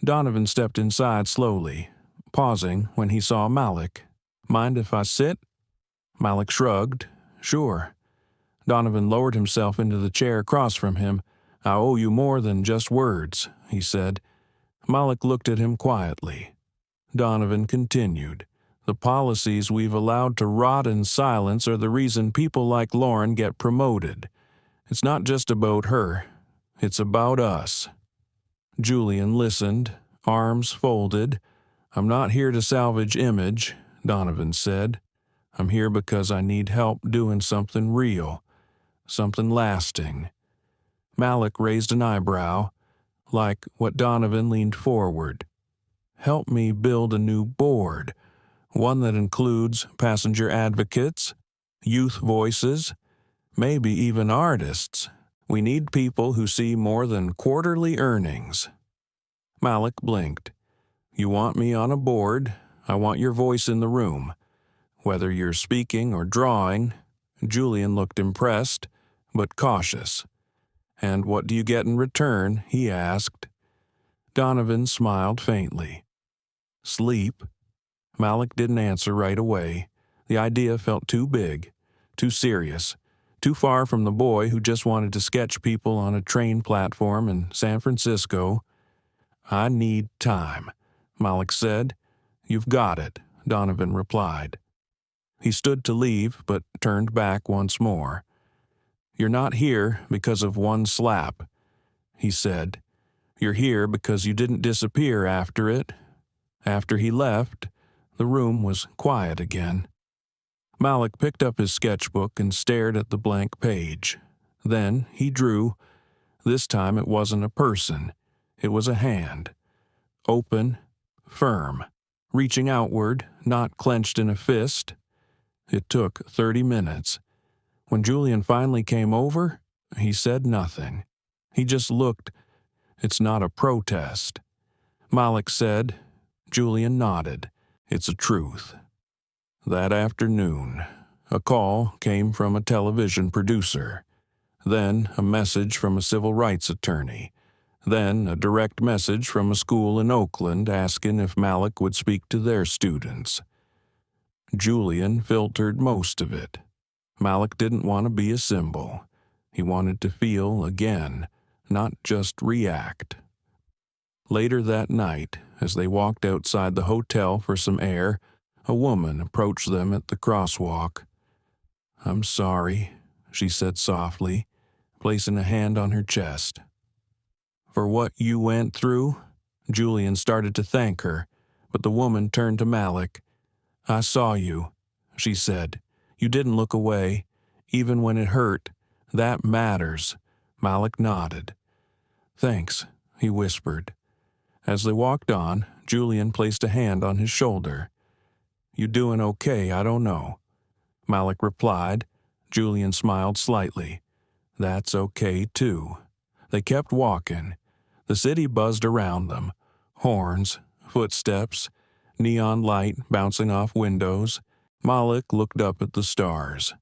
Donovan stepped inside slowly, pausing when he saw Malik. "Mind if I sit?" Malik shrugged. "Sure." Donovan lowered himself into the chair across from him. "I owe you more than just words," he said. Malik looked at him quietly. Donovan continued. "The policies we've allowed to rot in silence are the reason people like Lauren get promoted. It's not just about her. It's about us." Julian listened, arms folded. "I'm not here to salvage image," Donovan said. "I'm here because I need help doing something real, something lasting." Malik raised an eyebrow, like what Donovan leaned forward. "Help me build a new board, one that includes passenger advocates, youth voices, maybe even artists. We need people who see more than quarterly earnings." Malik blinked. "You want me on a board? I want your voice in the room. Whether you're speaking or drawing." Julian looked impressed, but cautious. "And what do you get in return?" he asked. Donovan smiled faintly. "Sleep." Malik didn't answer right away. The idea felt too big, too serious, too far from the boy who just wanted to sketch people on a train platform in San Francisco. "I need time," Malik said. "You've got it," Donovan replied. He stood to leave, but turned back once more. "You're not here because of one slap," he said. "You're here because you didn't disappear after it." After he left, the room was quiet again. Malik picked up his sketchbook and stared at the blank page. Then he drew. This time it wasn't a person. It was a hand. Open, firm, reaching outward, not clenched in a fist. It took 30 minutes. When Julian finally came over, he said nothing. He just looked. It's not a protest. Malik said. Julian nodded. It's a truth. That afternoon, a call came from a television producer. Then a message from a civil rights attorney. Then a direct message from a school in Oakland asking if Malik would speak to their students. Julian filtered most of it. Malik didn't want to be a symbol. He wanted to feel again, not just react. Later that night, as they walked outside the hotel for some air, a woman approached them at the crosswalk. "I'm sorry," she said softly, placing a hand on her chest. "For what you went through?" Julian started to thank her, but the woman turned to Malik. "I saw you," she said. "You didn't look away, even when it hurt. That matters." Malik nodded. "Thanks," he whispered. As they walked on, Julian placed a hand on his shoulder. "You doing okay? I don't know." Malik replied. Julian smiled slightly. "That's okay, too." They kept walking. The city buzzed around them. Horns, footsteps, neon light bouncing off windows. Malik looked up at the stars,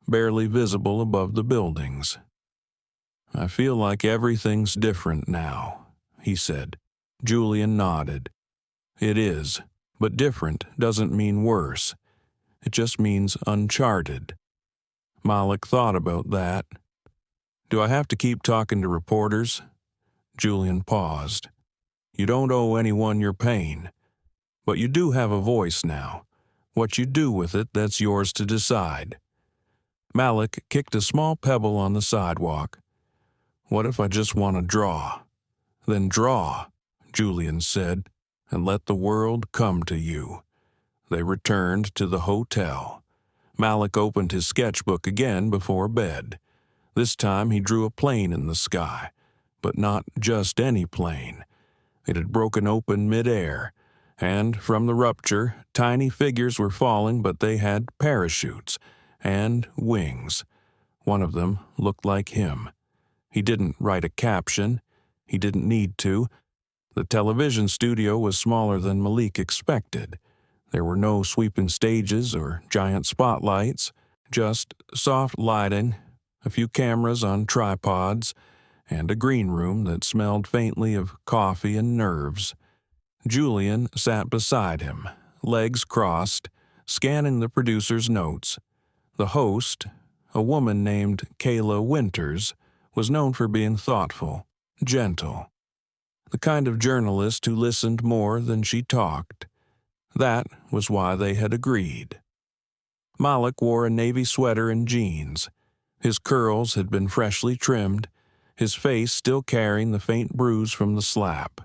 barely visible above the buildings. "I feel like everything's different now," he said. Julian nodded. "It is, but different doesn't mean worse. It just means uncharted." Malik thought about that. "Do I have to keep talking to reporters?" Julian paused. "You don't owe anyone your pain. But you do have a voice now. What you do with it, that's yours to decide." Malik kicked a small pebble on the sidewalk. "What if I just want to draw?" "Then draw," Julian said, "and let the world come to you." They returned to the hotel. Malik opened his sketchbook again before bed. This time he drew a plane in the sky, but not just any plane. It had broken open mid-air, and from the rupture, tiny figures were falling, but they had parachutes and wings. One of them looked like him. He didn't write a caption. He didn't need to. The television studio was smaller than Malik expected. There were no sweeping stages or giant spotlights, just soft lighting, a few cameras on tripods, and a green room that smelled faintly of coffee and nerves. Julian sat beside him, legs crossed, scanning the producer's notes. The host, a woman named Kayla Winters, was known for being thoughtful, gentle. The kind of journalist who listened more than she talked. That was why they had agreed. Malik wore a navy sweater and jeans. His curls had been freshly trimmed, his face still carrying the faint bruise from the slap.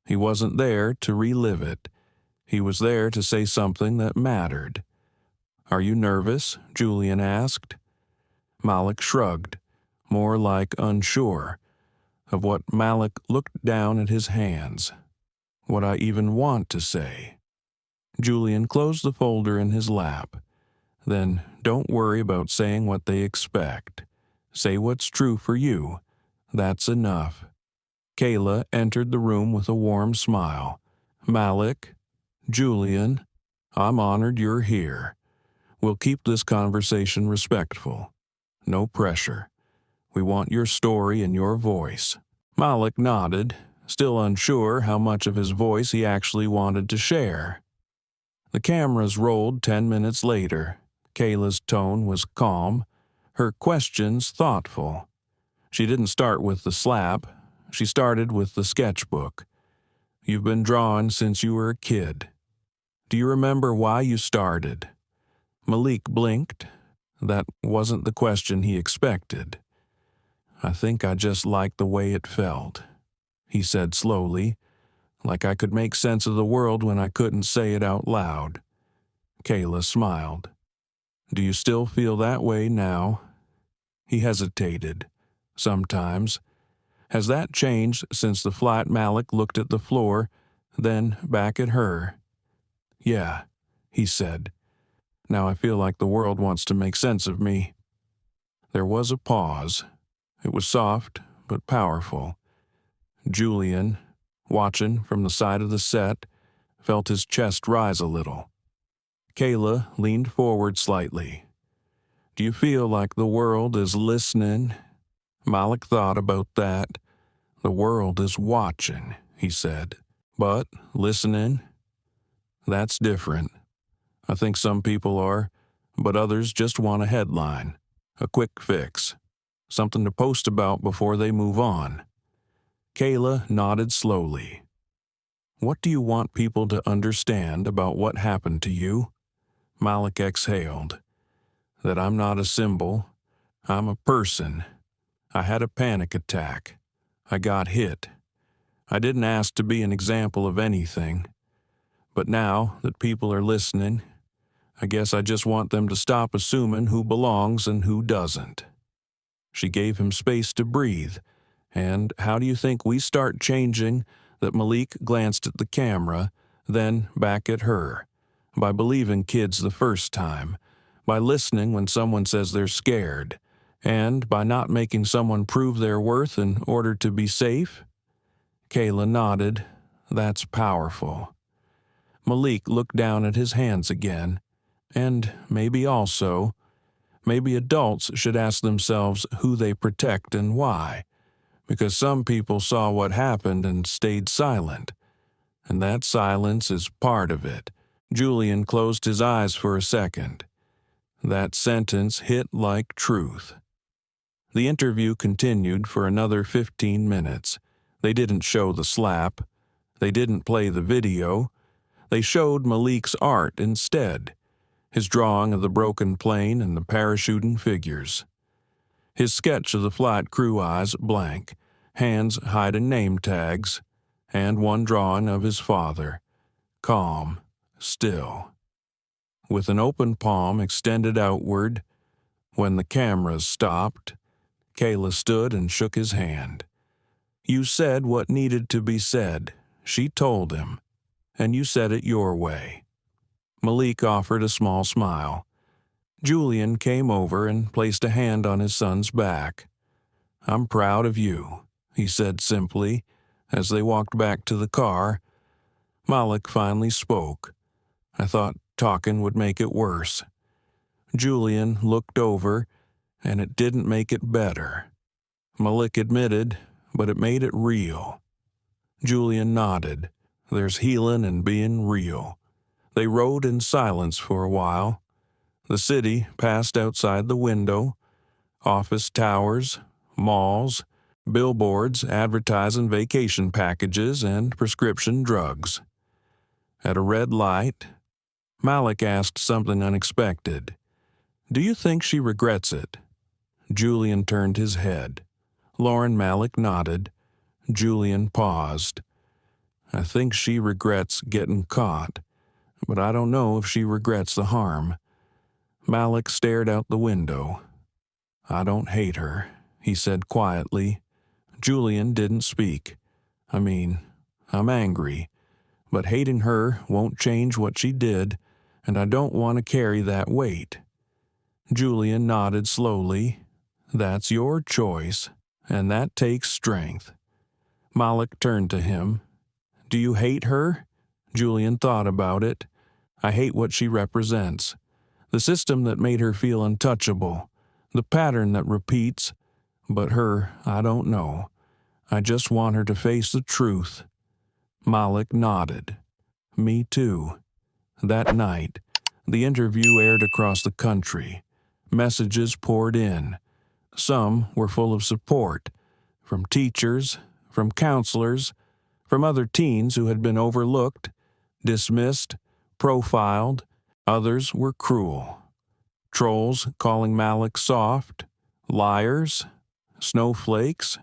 He wasn't there to relive it. He was there to say something that mattered. "Are you nervous?" Julian asked. Malik shrugged, more like unsure. Of what Malik looked down at his hands. What I even want to say. Julian closed the folder in his lap. "Then don't worry about saying what they expect. Say what's true for you. That's enough." Kayla entered the room with a warm smile. "Malik, Julian, I'm honored you're here. We'll keep this conversation respectful. No pressure. We want your story and your voice." Malik nodded, still unsure how much of his voice he actually wanted to share. The cameras rolled 10 minutes later. Kayla's tone was calm, her questions thoughtful. She didn't start with the slap. She started with the sketchbook. "You've been drawing since you were a kid. Do you remember why you started?" Malik blinked. That wasn't the question he expected. "I think I just liked the way it felt," he said slowly, "like I could make sense of the world when I couldn't say it out loud." Kayla smiled. "Do you still feel that way now?" He hesitated. Sometimes. Has that changed since the flight? Malik looked at the floor, then back at her. Yeah, he said. Now I feel like the world wants to make sense of me. There was a pause. It was soft, but powerful. Julian, watching from the side of the set, felt his chest rise a little. Kayla leaned forward slightly. Do you feel like the world is listening? Malik thought about that. The world is watching, he said. But listening? That's different. I think some people are, but others just want a headline, a quick fix, something to post about before they move on. Kayla nodded slowly. What do you want people to understand about what happened to you? Malik exhaled. That I'm not a symbol. I'm a person. I had a panic attack. I got hit. I didn't ask to be an example of anything. But now that people are listening, I guess I just want them to stop assuming who belongs and who doesn't. She gave him space to breathe. And how do you think we start changing? That Malik glanced at the camera, then back at her. By believing kids the first time. By listening when someone says they're scared. And by not making someone prove their worth in order to be safe? Kayla nodded. That's powerful. Malik looked down at his hands again. And maybe adults should ask themselves who they protect and why. Because some people saw what happened and stayed silent. And that silence is part of it. Julian closed his eyes for a second. That sentence hit like truth. The interview continued for another 15 minutes. They didn't show the slap. They didn't play the video. They showed Malik's art instead. His drawing of the broken plane and the parachuting figures. His sketch of the flight crew eyes blank, hands hiding name tags, and one drawing of his father, calm, still. With an open palm extended outward, when the cameras stopped, Kayla stood and shook his hand. You said what needed to be said, she told him, and you said it your way. Malik offered a small smile. Julian came over and placed a hand on his son's back. I'm proud of you, he said simply, as they walked back to the car. Malik finally spoke. I thought talking would make it worse. Julian looked over, and it didn't make it better. Malik admitted, but it made it real. Julian nodded. There's healing in being real. They rode in silence for a while. The city passed outside the window. Office towers, malls, billboards advertising vacation packages and prescription drugs. At a red light, Malik asked something unexpected. Do you think she regrets it? Julian turned his head. Lauren Malik nodded. Julian paused. I think she regrets getting caught, but I don't know if she regrets the harm. Malik stared out the window. I don't hate her, he said quietly. Julian didn't speak. I'm angry, but hating her won't change what she did, and I don't want to carry that weight. Julian nodded slowly. That's your choice, and that takes strength. Malik turned to him. Do you hate her? Julian thought about it. I hate what she represents. The system that made her feel untouchable. The pattern that repeats. But her, I don't know. I just want her to face the truth. Malik nodded. Me too. That night, the interview aired across the country. Messages poured in. Some were full of support, from teachers, from counselors, from other teens who had been overlooked, dismissed, profiled. Others were cruel. Trolls calling Malik soft, liars, snowflakes.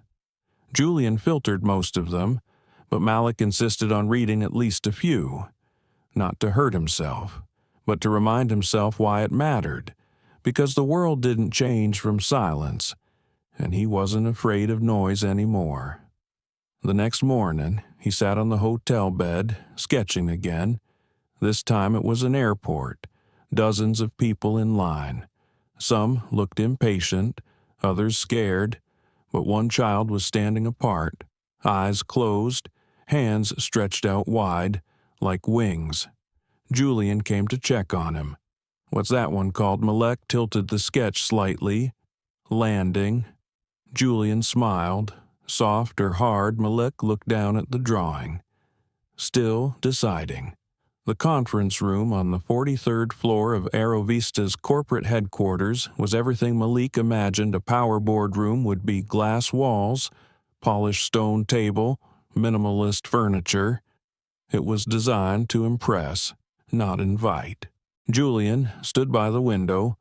Julian filtered most of them, but Malik insisted on reading at least a few. Not to hurt himself, but to remind himself why it mattered. because the world didn't change from silence, and he wasn't afraid of noise anymore. The next morning, he sat on the hotel bed, sketching again. This time it was an airport, dozens of people in line. Some looked impatient, others scared, but one child was standing apart, eyes closed, hands stretched out wide, like wings. Julian came to check on him. "What's that one called?" Malik tilted the sketch slightly. "Landing." Julian smiled. Soft or hard, Malik looked down at the drawing. Still deciding. The conference room on the 43rd floor of Aerovista's corporate headquarters was everything Malik imagined a power boardroom would be: glass walls, polished stone table, minimalist furniture. It was designed to impress, not invite. Julian stood by the window,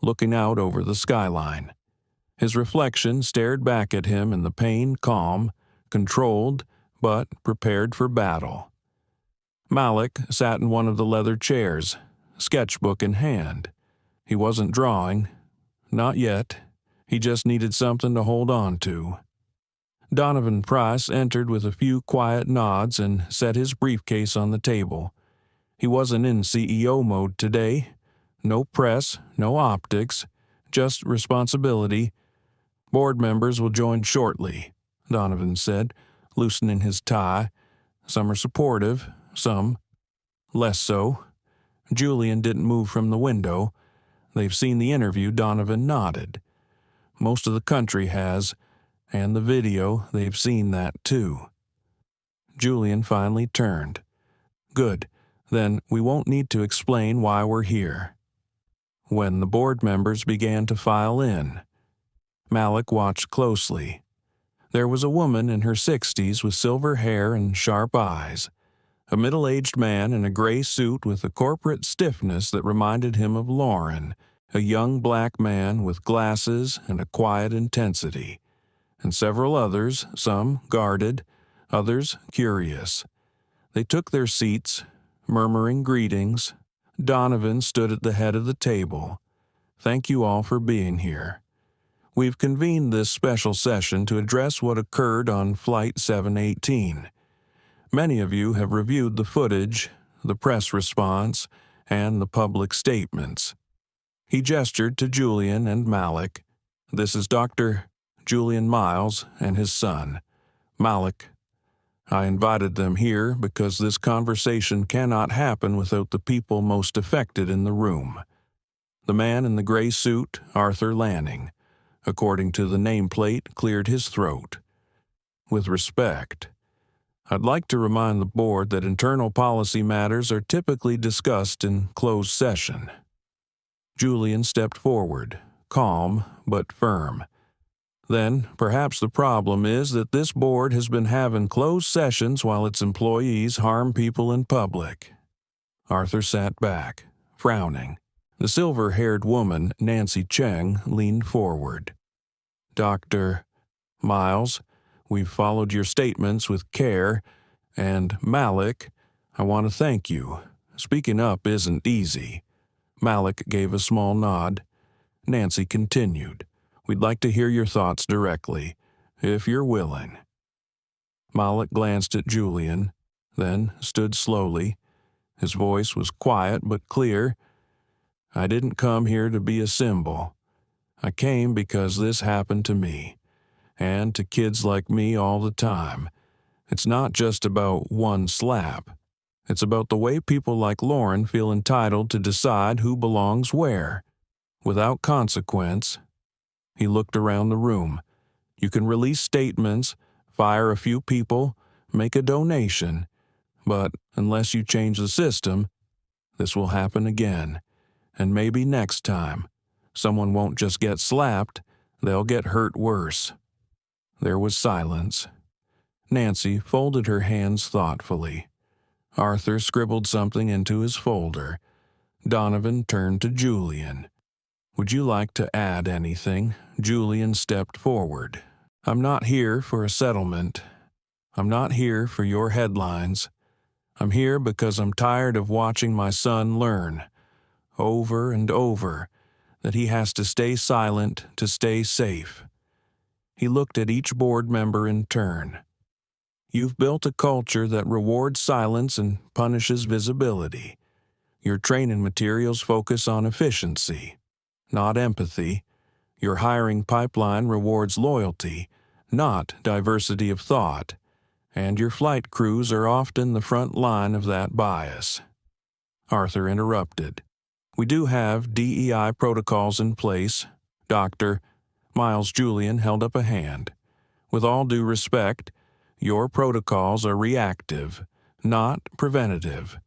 looking out over the skyline. His reflection stared back at him in the pane, calm, controlled, but prepared for battle. Malik sat in one of the leather chairs, sketchbook in hand. He wasn't drawing. Not yet. He just needed something to hold on to. Donovan Price entered with a few quiet nods and set his briefcase on the table. He wasn't in CEO mode today. No press, no optics, just responsibility. "Board members will join shortly," Donovan said, loosening his tie. Some are supportive, some less so. Julian didn't move from the window. "They've seen the interview," Donovan nodded. "Most of the country has, and the video, they've seen that too." Julian finally turned. "Good, then we won't need to explain why we're here." When the board members began to file in, Malik watched closely. There was a woman in her 60s with silver hair and sharp eyes, a middle-aged man in a gray suit with a corporate stiffness that reminded him of Lauren, a young black man with glasses and a quiet intensity, and several others, some guarded, others curious. They took their seats, murmuring greetings. Donovan stood at the head of the table. "Thank you all for being here. We've convened this special session to address what occurred on Flight 718. Many of you have reviewed the footage, the press response, and the public statements." He gestured to Julian and Malik. "This is Dr. Julian Myles and his son, Malik. I invited them here because this conversation cannot happen without the people most affected in the room." The man in the gray suit, Arthur Lanning, according to the nameplate, cleared his throat. "With respect, I'd like to remind the board that internal policy matters are typically discussed in closed session." Julian stepped forward, calm but firm. "Then perhaps the problem is that this board has been having closed sessions while its employees harm people in public." Arthur sat back, frowning. The silver-haired woman, Nancy Cheng, leaned forward. "Dr. Myles, we've followed your statements with care, and Malik, I want to thank you. Speaking up isn't easy." Malik gave a small nod. Nancy continued. "We'd like to hear your thoughts directly, if you're willing." Malik glanced at Julian, then stood slowly. His voice was quiet but clear. "I didn't come here to be a symbol. I came because this happened to me, and to kids like me all the time. It's not just about one slap. It's about the way people like Lauren feel entitled to decide who belongs where, without consequence." He looked around the room. "You can release statements, fire a few people, make a donation, but unless you change the system, this will happen again. And maybe next time, someone won't just get slapped, they'll get hurt worse." There was silence. Nancy folded her hands thoughtfully. Arthur scribbled something into his folder. Donovan turned to Julian. "Would you like to add anything?" Julian stepped forward. "I'm not here for a settlement. I'm not here for your headlines. I'm here because I'm tired of watching my son learn, over and over, that he has to stay silent to stay safe. He looked at each board member in turn. You've built a culture that rewards silence and punishes visibility. Your training materials focus on efficiency, not empathy. Your hiring pipeline rewards loyalty, not diversity of thought. And your flight crews are often the front line of that bias. Arthur interrupted. We do have DEI protocols in place, Dr. Myles. Julian held up a hand. With all due respect, your protocols are reactive, not preventative.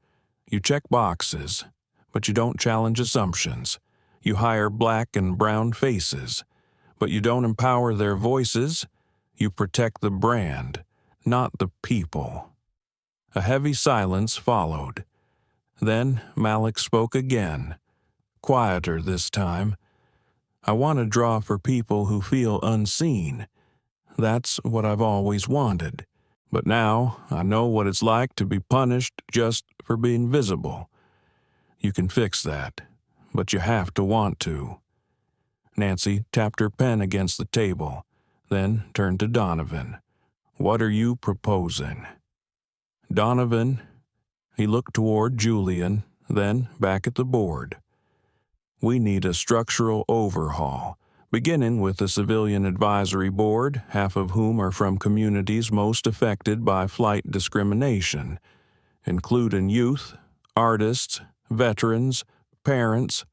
You check boxes, but you don't challenge assumptions. You hire black and brown faces, but you don't empower their voices. You protect the brand, not the people. A heavy silence followed. Then Malik spoke again, quieter this time. I want to draw for people who feel unseen. That's what I've always wanted. But now I know what it's like to be punished just for being visible. You can fix that, but you have to want to. Nancy tapped her pen against the table, then turned to Donovan. What are you proposing? Donovan, he looked toward Julian, then back at the board. We need a structural overhaul, beginning with the Civilian Advisory Board, half of whom are from communities most affected by flight discrimination, including youth, artists, veterans, parents,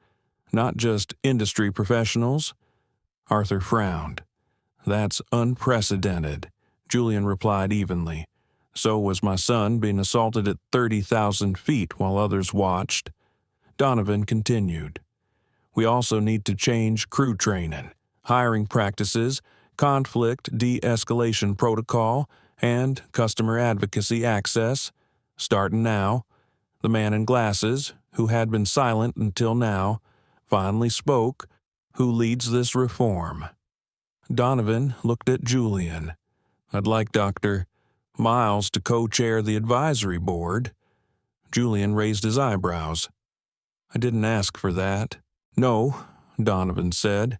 not just industry professionals. Arthur frowned. That's unprecedented, Julian replied evenly. So was my son being assaulted at 30,000 feet while others watched. Donovan continued. We also need to change crew training, hiring practices, conflict de-escalation protocol, and customer advocacy access. Starting now, the man in glasses, who had been silent until now, finally spoke. Who leads this reform? Donovan looked at Julian. I'd like Dr. Myles to co-chair the advisory board. Julian raised his eyebrows. I didn't ask for that. No, Donovan said,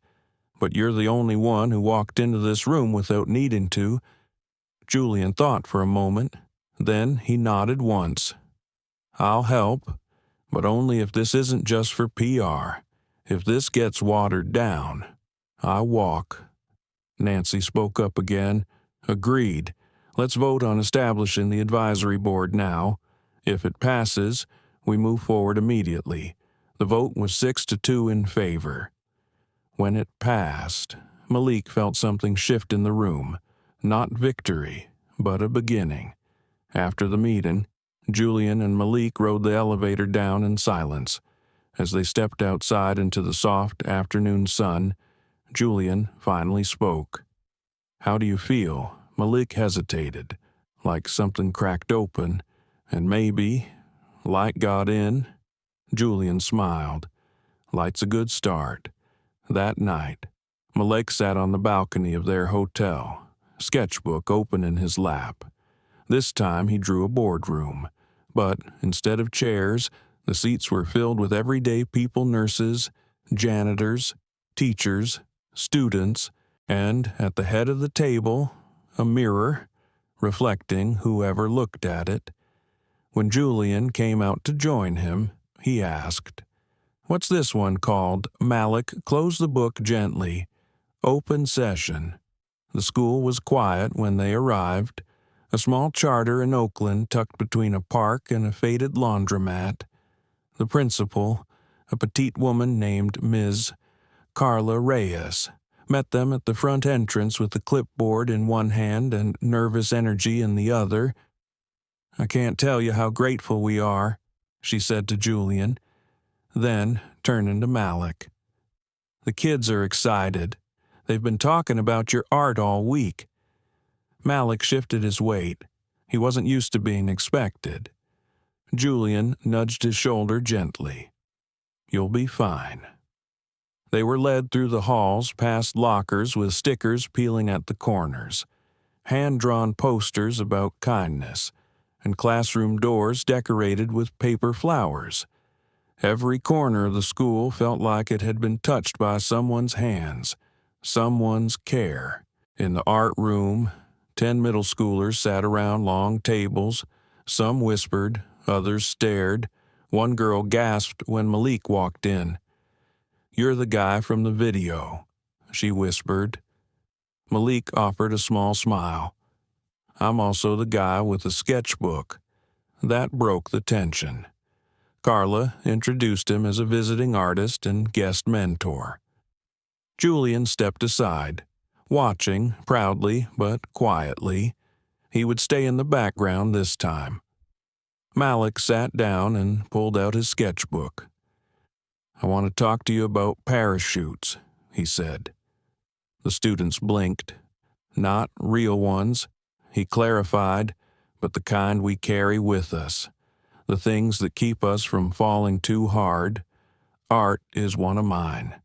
but you're the only one who walked into this room without needing to. Julian thought for a moment. Then he nodded once. I'll help, but only if this isn't just for PR. If this gets watered down, I walk. Nancy spoke up again. Agreed. Let's vote on establishing the advisory board now. If it passes, we move forward immediately. The vote was 6-2 in favor. When it passed, Malik felt something shift in the room. Not victory, but a beginning. After the meeting, Julian and Malik rode the elevator down in silence. As they stepped outside into the soft afternoon sun, Julian finally spoke. How do you feel? Malik hesitated, like something cracked open, and maybe light got in. Julian smiled. Light's a good start. That night, Malik sat on the balcony of their hotel, sketchbook open in his lap. This time he drew a boardroom, but instead of chairs, the seats were filled with everyday people, nurses, janitors, teachers, students, and at the head of the table, a mirror, reflecting whoever looked at it. When Julian came out to join him, he asked, What's this one called? Malik closed the book gently. Open session. The school was quiet when they arrived. A small charter in Oakland tucked between a park and a faded laundromat. The principal, a petite woman named Ms. Carla Reyes, met them at the front entrance with a clipboard in one hand and nervous energy in the other. I can't tell you how grateful we are, she said to Julian, then turning to Malik. The kids are excited. They've been talking about your art all week. Malik shifted his weight. He wasn't used to being expected. Julian nudged his shoulder gently. You'll be fine. They were led through the halls past lockers with stickers peeling at the corners, hand-drawn posters about kindness, and classroom doors decorated with paper flowers. Every corner of the school felt like it had been touched by someone's hands, someone's care. In the art room, 10 middle schoolers sat around long tables. Some whispered, others stared. One girl gasped when Malik walked in. "You're the guy from the video," she whispered. Malik offered a small smile. "I'm also the guy with the sketchbook." That broke the tension. Carla introduced him as a visiting artist and guest mentor. Julian stepped aside, watching proudly but quietly. He would stay in the background this time. Malik sat down and pulled out his sketchbook. "I want to talk to you about parachutes," he said. The students blinked. "Not real ones," he clarified, "but the kind we carry with us. The things that keep us from falling too hard. Art is one of mine."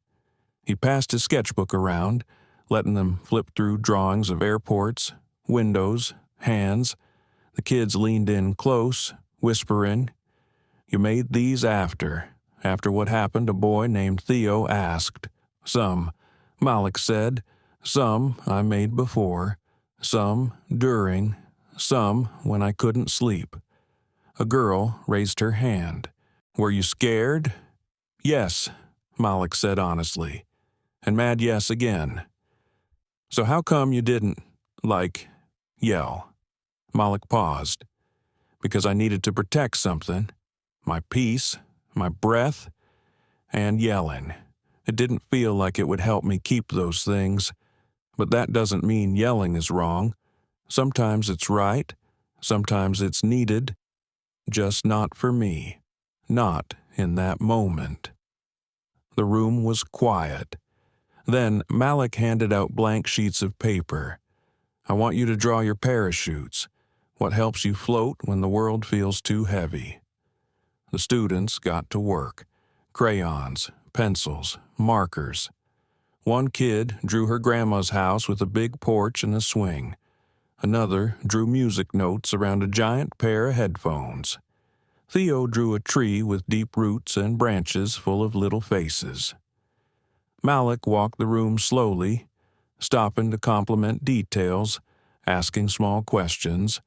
He passed his sketchbook around, letting them flip through drawings of airports, windows, hands. The kids leaned in close, whispering. "You made these after what happened a boy named Theo asked. Some," Malik said. "Some I made before. Some during. Some when I couldn't sleep." A girl raised her hand. "Were you scared?" "Yes," Malik said honestly. And mad yes again. "So how come you didn't, yell?" Malik paused. "Because I needed to protect something. My peace, my breath, and yelling. It didn't feel like it would help me keep those things. But that doesn't mean yelling is wrong. Sometimes it's right. Sometimes it's needed. Just not for me. Not in that moment." The room was quiet. Then Malik handed out blank sheets of paper. "I want you to draw your parachutes. What helps you float when the world feels too heavy." The students got to work. Crayons, pencils, markers. One kid drew her grandma's house with a big porch and a swing. Another drew music notes around a giant pair of headphones. Theo drew a tree with deep roots and branches full of little faces. Malik walked the room slowly, stopping to compliment details, asking small questions.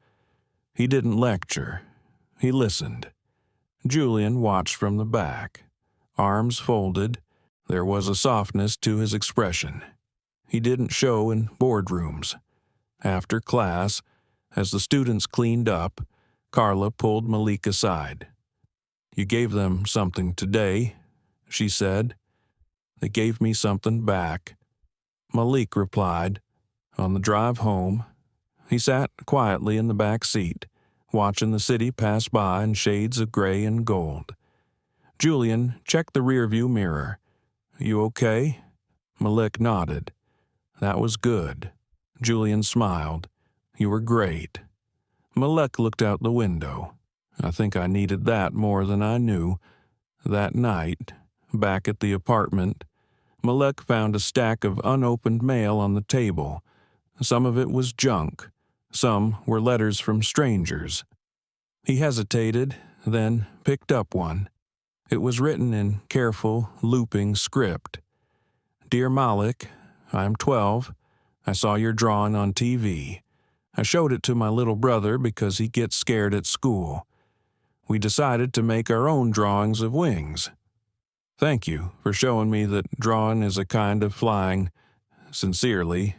He didn't lecture. He listened. Julian watched from the back. Arms folded, there was a softness to his expression. He didn't show in boardrooms. After class, as the students cleaned up, Carla pulled Malik aside. "You gave them something today," she said. "They gave me something back." Malik replied. On the drive home, he sat quietly in the back seat, watching the city pass by in shades of gray and gold. Julian checked the rearview mirror. "You okay?" Malik nodded. "That was good." Julian smiled. "You were great." Malik looked out the window. "I think I needed that more than I knew." That night, back at the apartment, Malik found a stack of unopened mail on the table. Some of it was junk. Some were letters from strangers. He hesitated, then picked up one. It was written in careful, looping script. "Dear Malik, I'm 12. I saw your drawing on TV. I showed it to my little brother because he gets scared at school. We decided to make our own drawings of wings. Thank you for showing me that drawing is a kind of flying. Sincerely,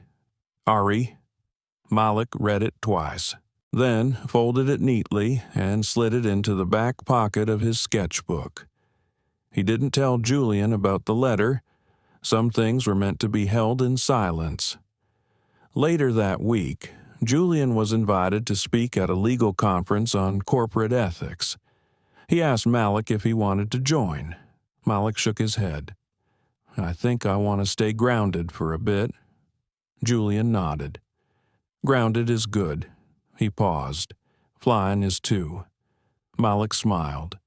Ari." Malik read it twice, then folded it neatly and slid it into the back pocket of his sketchbook. He didn't tell Julian about the letter. Some things were meant to be held in silence. Later that week, Julian was invited to speak at a legal conference on corporate ethics. He asked Malik if he wanted to join. Malik shook his head. "I think I want to stay grounded for a bit." Julian nodded. "Grounded is good." He paused. "Flying is too." Malik smiled.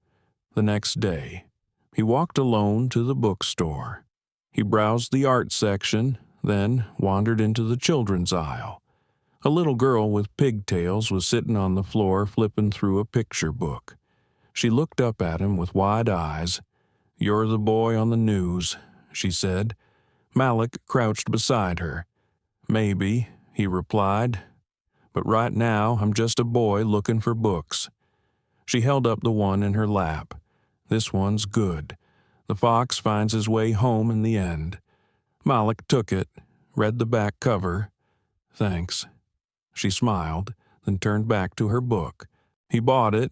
The next day, he walked alone to the bookstore. He browsed the art section, then wandered into the children's aisle. A little girl with pigtails was sitting on the floor flipping through a picture book. She looked up at him with wide eyes. "You're the boy on the news," she said. Malik crouched beside her. "Maybe," he replied, "but right now I'm just a boy looking for books." She held up the one in her lap. "This one's good. The fox finds his way home in the end." Malik took it, read the back cover. "Thanks." She smiled, then turned back to her book. He bought it.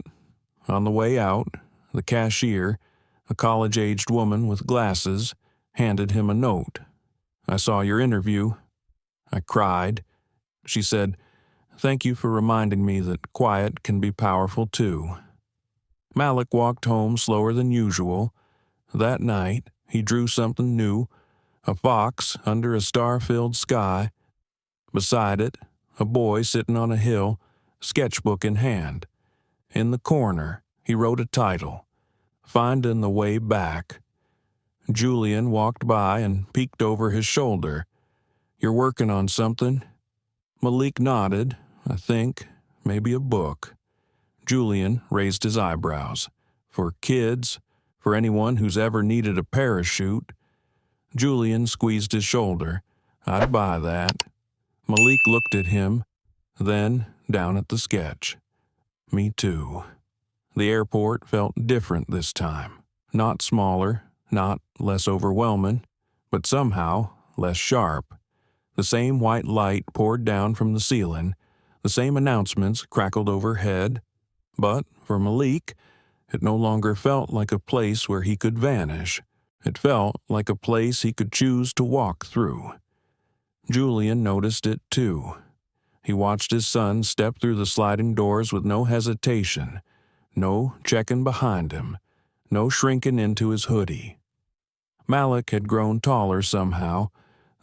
On the way out, the cashier, a college-aged woman with glasses, handed him a note. "I saw your interview." I cried. She said, "Thank you for reminding me that quiet can be powerful too." Malik walked home slower than usual. That night, he drew something new, a fox under a star-filled sky. Beside it, a boy sitting on a hill, sketchbook in hand. In the corner, he wrote a title, "Finding the Way Back." Julian walked by and peeked over his shoulder. "You're working on something?" Malik nodded. "I think. Maybe a book." Julian raised his eyebrows. "For kids? For anyone who's ever needed a parachute?" Julian squeezed his shoulder. "I'd buy that." Malik looked at him, then down at the sketch. "Me too." The airport felt different this time. Not smaller, not less overwhelming, but somehow less sharp. The same white light poured down from the ceiling. The same announcements crackled overhead. But for Malik, it no longer felt like a place where he could vanish. It felt like a place he could choose to walk through. Julian noticed it too. He watched his son step through the sliding doors with no hesitation, no checking behind him, no shrinking into his hoodie. Malik had grown taller somehow,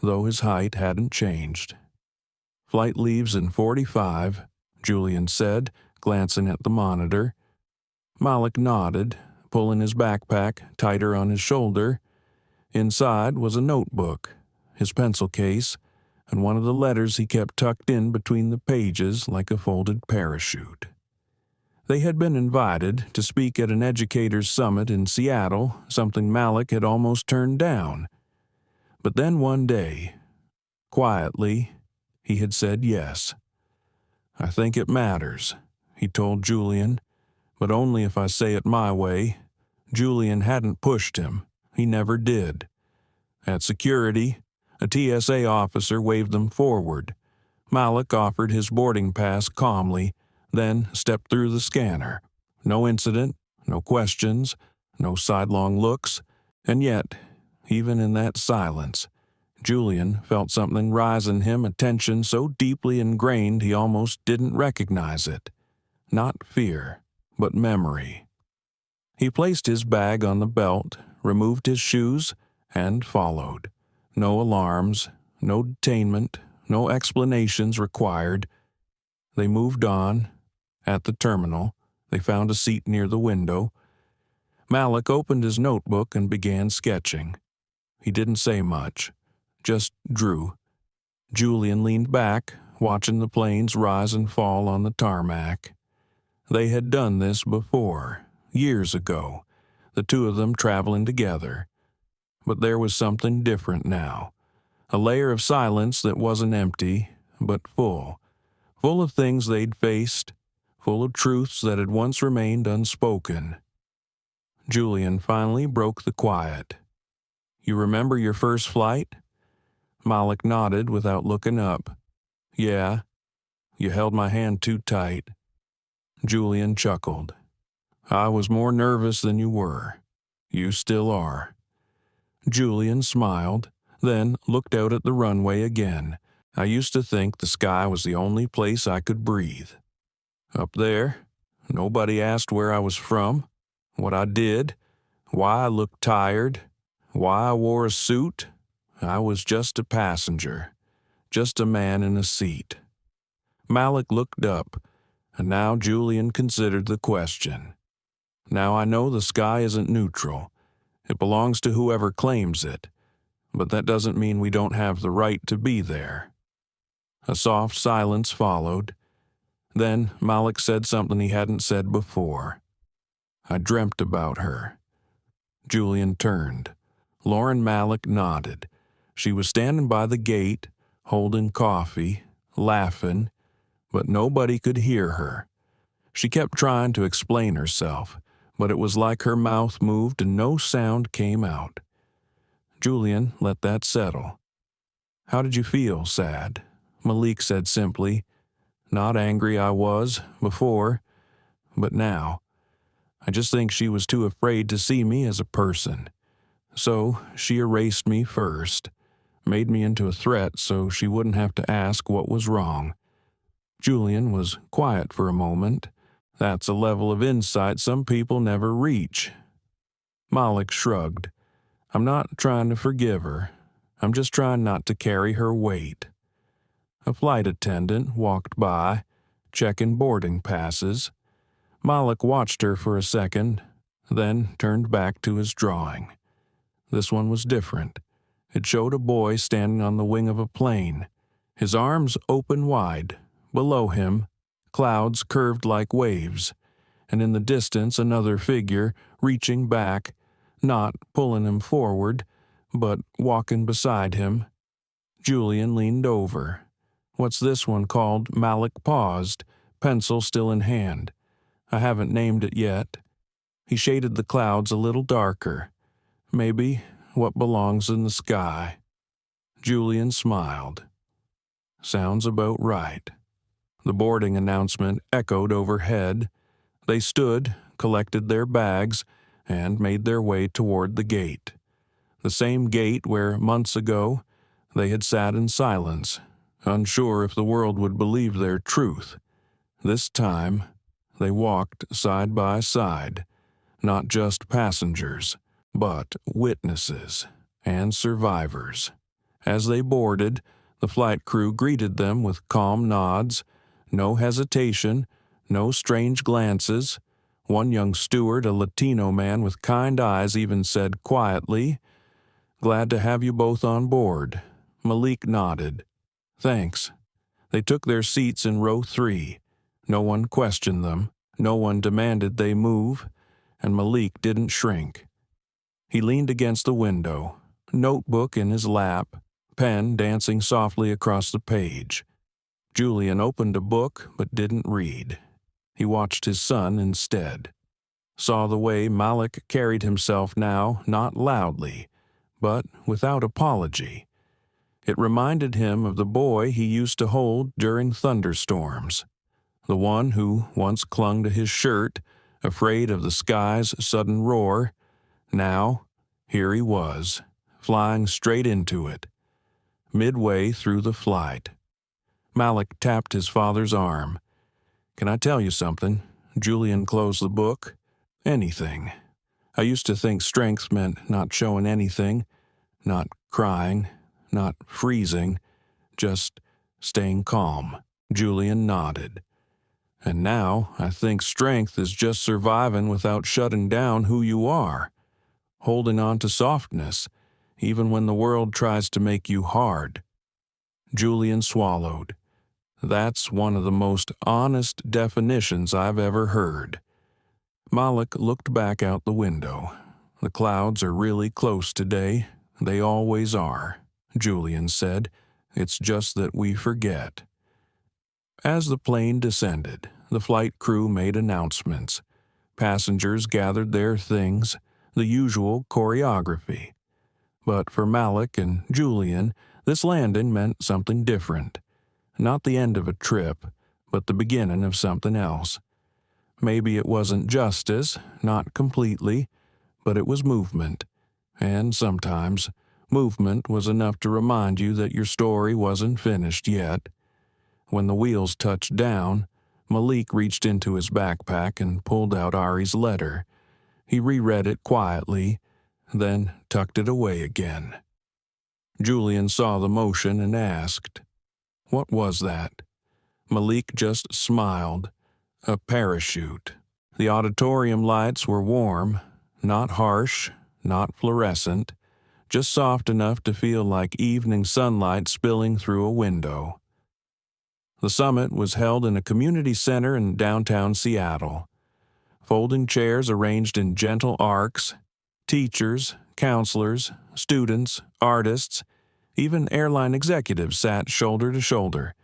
though his height hadn't changed. "Flight leaves in 45, Julian said, glancing at the monitor. Malik nodded, pulling his backpack tighter on his shoulder. Inside was a notebook, his pencil case, and one of the letters he kept tucked in between the pages like a folded parachute. They had been invited to speak at an educators' summit in Seattle, something Malik had almost turned down. But then one day, quietly, he had said yes. "I think it matters," he told Julian, "but only if I say it my way." Julian hadn't pushed him. He never did. At security, a TSA officer waved them forward. Malik offered his boarding pass calmly, then stepped through the scanner. No incident, no questions, no sidelong looks, and yet, even in that silence, Julian felt something rise in him, a tension so deeply ingrained he almost didn't recognize it. Not fear, but memory. He placed his bag on the belt, removed his shoes, and followed. No alarms, no detainment, no explanations required. They moved on. At the terminal, they found a seat near the window. Malik opened his notebook and began sketching. He didn't say much, just drew. Julian leaned back, watching the planes rise and fall on the tarmac. They had done this before, years ago, the two of them traveling together. But there was something different now. A layer of silence that wasn't empty, but full. Full of things they'd faced, full of truths that had once remained unspoken. Julian finally broke the quiet. "You remember your first flight?" Malik nodded without looking up. "Yeah. You held my hand too tight." Julian chuckled. "I was more nervous than you were. You still are." Julian smiled, then looked out at the runway again. "I used to think the sky was the only place I could breathe. Up there, nobody asked where I was from, what I did, why I looked tired, why I wore a suit. I was just a passenger, just a man in a seat." Malik looked up, and now Julian considered the question. "Now I know the sky isn't neutral. It belongs to whoever claims it, but that doesn't mean we don't have the right to be there." A soft silence followed. Then Malik said something he hadn't said before. "I dreamt about her." Julian turned. Lauren Malik nodded. She was standing by the gate, holding coffee, laughing, but nobody could hear her. She kept trying to explain herself, but it was like her mouth moved and no sound came out. Julian let that settle. "How did you feel, Sad?" Malik said simply. "Not angry I was, before, but now. I just think she was too afraid to see me as a person. So she erased me first, made me into a threat so she wouldn't have to ask what was wrong." Julian was quiet for a moment. That's a level of insight some people never reach. Malik shrugged. "I'm not trying to forgive her. I'm just trying not to carry her weight." A flight attendant walked by, checking boarding passes. Malik watched her for a second, then turned back to his drawing. This one was different. It showed a boy standing on the wing of a plane, his arms open wide. Below him, clouds curved like waves, and in the distance another figure reaching back, not pulling him forward, but walking beside him. Julian leaned over. "What's this one called?" Malik paused, pencil still in hand. "I haven't named it yet." He shaded the clouds a little darker. "Maybe what belongs in the sky." Julian smiled. "Sounds about right." The boarding announcement echoed overhead. They stood, collected their bags, and made their way toward the gate. The same gate where, months ago, they had sat in silence, unsure if the world would believe their truth. This time, they walked side by side, not just passengers, but witnesses and survivors. As they boarded, the flight crew greeted them with calm nods, no hesitation, no strange glances. One young steward, a Latino man with kind eyes, even said quietly, "Glad to have you both on board." Malik nodded. "Thanks." They took their seats in row 3. No one questioned them. No one demanded they move, and Malik didn't shrink. He leaned against the window, notebook in his lap, pen dancing softly across the page. Julian opened a book but didn't read. He watched his son instead. Saw the way Malik carried himself now, not loudly, but without apology. It reminded him of the boy he used to hold during thunderstorms, the one who once clung to his shirt, afraid of the sky's sudden roar. Now, here he was, flying straight into it. Midway through the flight, Malik tapped his father's arm. "Can I tell you something?" Julian closed the book. "Anything. I used to think strength meant not showing anything, not crying, not freezing, just staying calm." Julian nodded. "And now I think strength is just surviving without shutting down who you are, holding on to softness, even when the world tries to make you hard." Julian swallowed. "That's one of the most honest definitions I've ever heard." Malik looked back out the window. "The clouds are really close today. They always are," Julian said. "It's just that we forget." As the plane descended, the flight crew made announcements. Passengers gathered their things, the usual choreography. But for Malik and Julian, this landing meant something different. Not the end of a trip, but the beginning of something else. Maybe it wasn't justice, not completely, but it was movement. And sometimes, movement was enough to remind you that your story wasn't finished yet. When the wheels touched down, Malik reached into his backpack and pulled out Ari's letter. He reread it quietly, then tucked it away again. Julian saw the motion and asked, "What was that?" Malik just smiled. "A parachute." The auditorium lights were warm, not harsh, not fluorescent, just soft enough to feel like evening sunlight spilling through a window. The summit was held in a community center in downtown Seattle. Folding chairs arranged in gentle arcs, Teachers, counselors, students, artists, even airline executives sat shoulder to shoulder.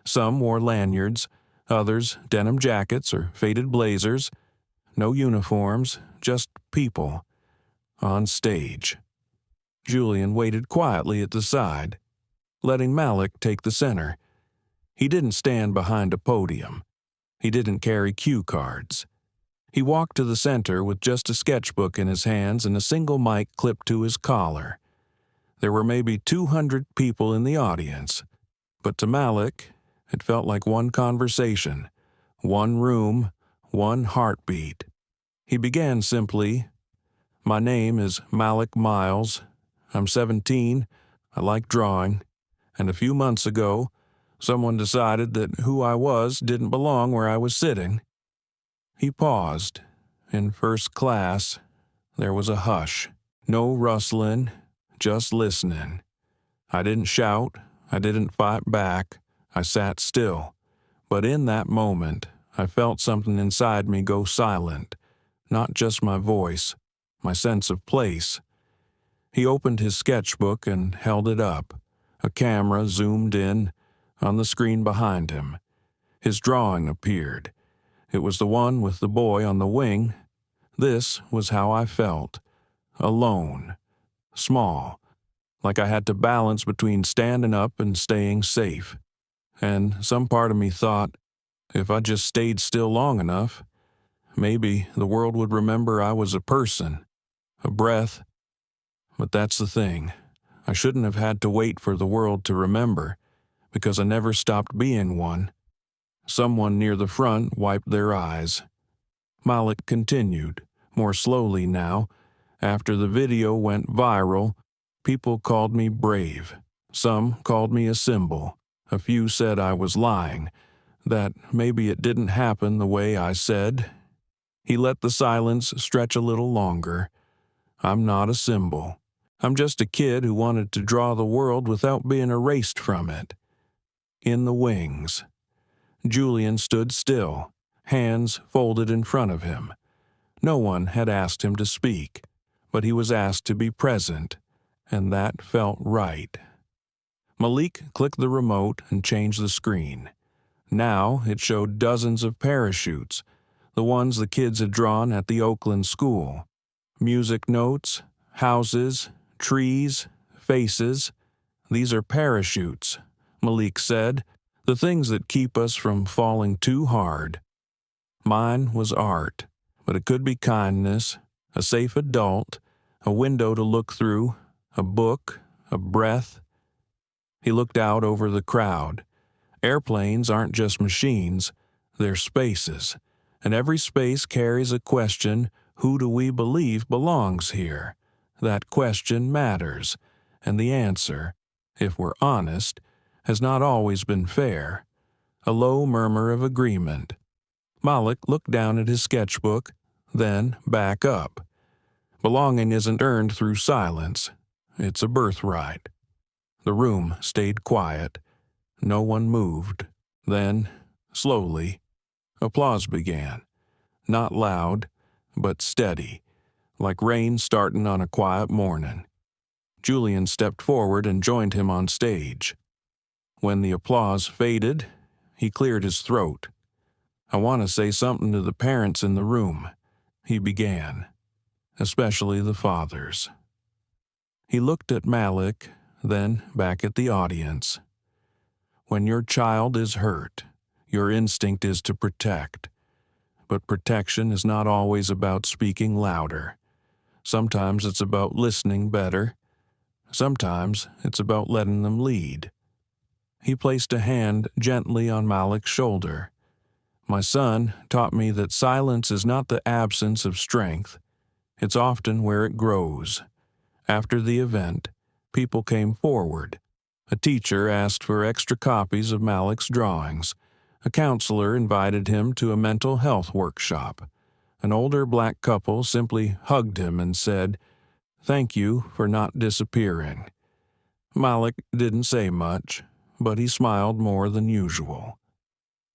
Some wore lanyards, others denim jackets or faded blazers. No uniforms, just people. On stage. Julian waited quietly at the side, letting Malik take the center. He didn't stand behind a podium. He didn't carry cue cards. He walked to the center with just a sketchbook in his hands and a single mic clipped to his collar. There were maybe 200 people in the audience, but to Malik, it felt like one conversation, one room, one heartbeat. He began simply, "My name is Malik Myles. I'm 17, I like drawing, and a few months ago, someone decided that who I was didn't belong where I was sitting." He paused. In first class, there was a hush. No rustling, just listening. I didn't shout, I didn't fight back, I sat still. But in that moment, I felt something inside me go silent. Not just my voice, my sense of place. He opened his sketchbook and held it up. A camera zoomed in on the screen behind him. His drawing appeared. It was the one with the boy on the wing. This was how I felt. Alone. Small. Like I had to balance between standing up and staying safe. And some part of me thought, if I just stayed still long enough, maybe the world would remember I was a person. A breath. But that's the thing. I shouldn't have had to wait for the world to remember, because I never stopped being one. Someone near the front wiped their eyes. Malik continued, more slowly now. After the video went viral, people called me brave. Some called me a symbol. A few said I was lying, that maybe it didn't happen the way I said. He let the silence stretch a little longer. I'm not a symbol. I'm just a kid who wanted to draw the world without being erased from it. In the wings. Julian stood still, hands folded in front of him. No one had asked him to speak, but he was asked to be present, and that felt right. Malik clicked the remote and changed the screen. Now it showed dozens of parachutes, the ones the kids had drawn at the Oakland school. Music notes, houses, trees, faces. These are parachutes, Malik said, the things that keep us from falling too hard. Mine was art, but it could be kindness, a safe adult, a window to look through, a book, a breath. He looked out over the crowd. Airplanes aren't just machines, they're spaces, and every space carries a question, who do we believe belongs here? That question matters, and the answer, if we're honest, has not always been fair. A low murmur of agreement. Malik looked down at his sketchbook, then back up. Belonging isn't earned through silence. It's a birthright. The room stayed quiet. No one moved. Then, slowly, applause began. Not loud, but steady, like rain starting on a quiet morning. Julian stepped forward and joined him on stage. When the applause faded, he cleared his throat. "I want to say something to the parents in the room," he began, especially the fathers. He looked at Malik, then back at the audience. When your child is hurt, your instinct is to protect. But protection is not always about speaking louder. Sometimes it's about listening better. Sometimes it's about letting them lead. He placed a hand gently on Malik's shoulder. "My son taught me that silence is not the absence of strength. It's often where it grows." After the event, people came forward. A teacher asked for extra copies of Malik's drawings. A counselor invited him to a mental health workshop. An older black couple simply hugged him and said, "Thank you for not disappearing." Malik didn't say much, but he smiled more than usual.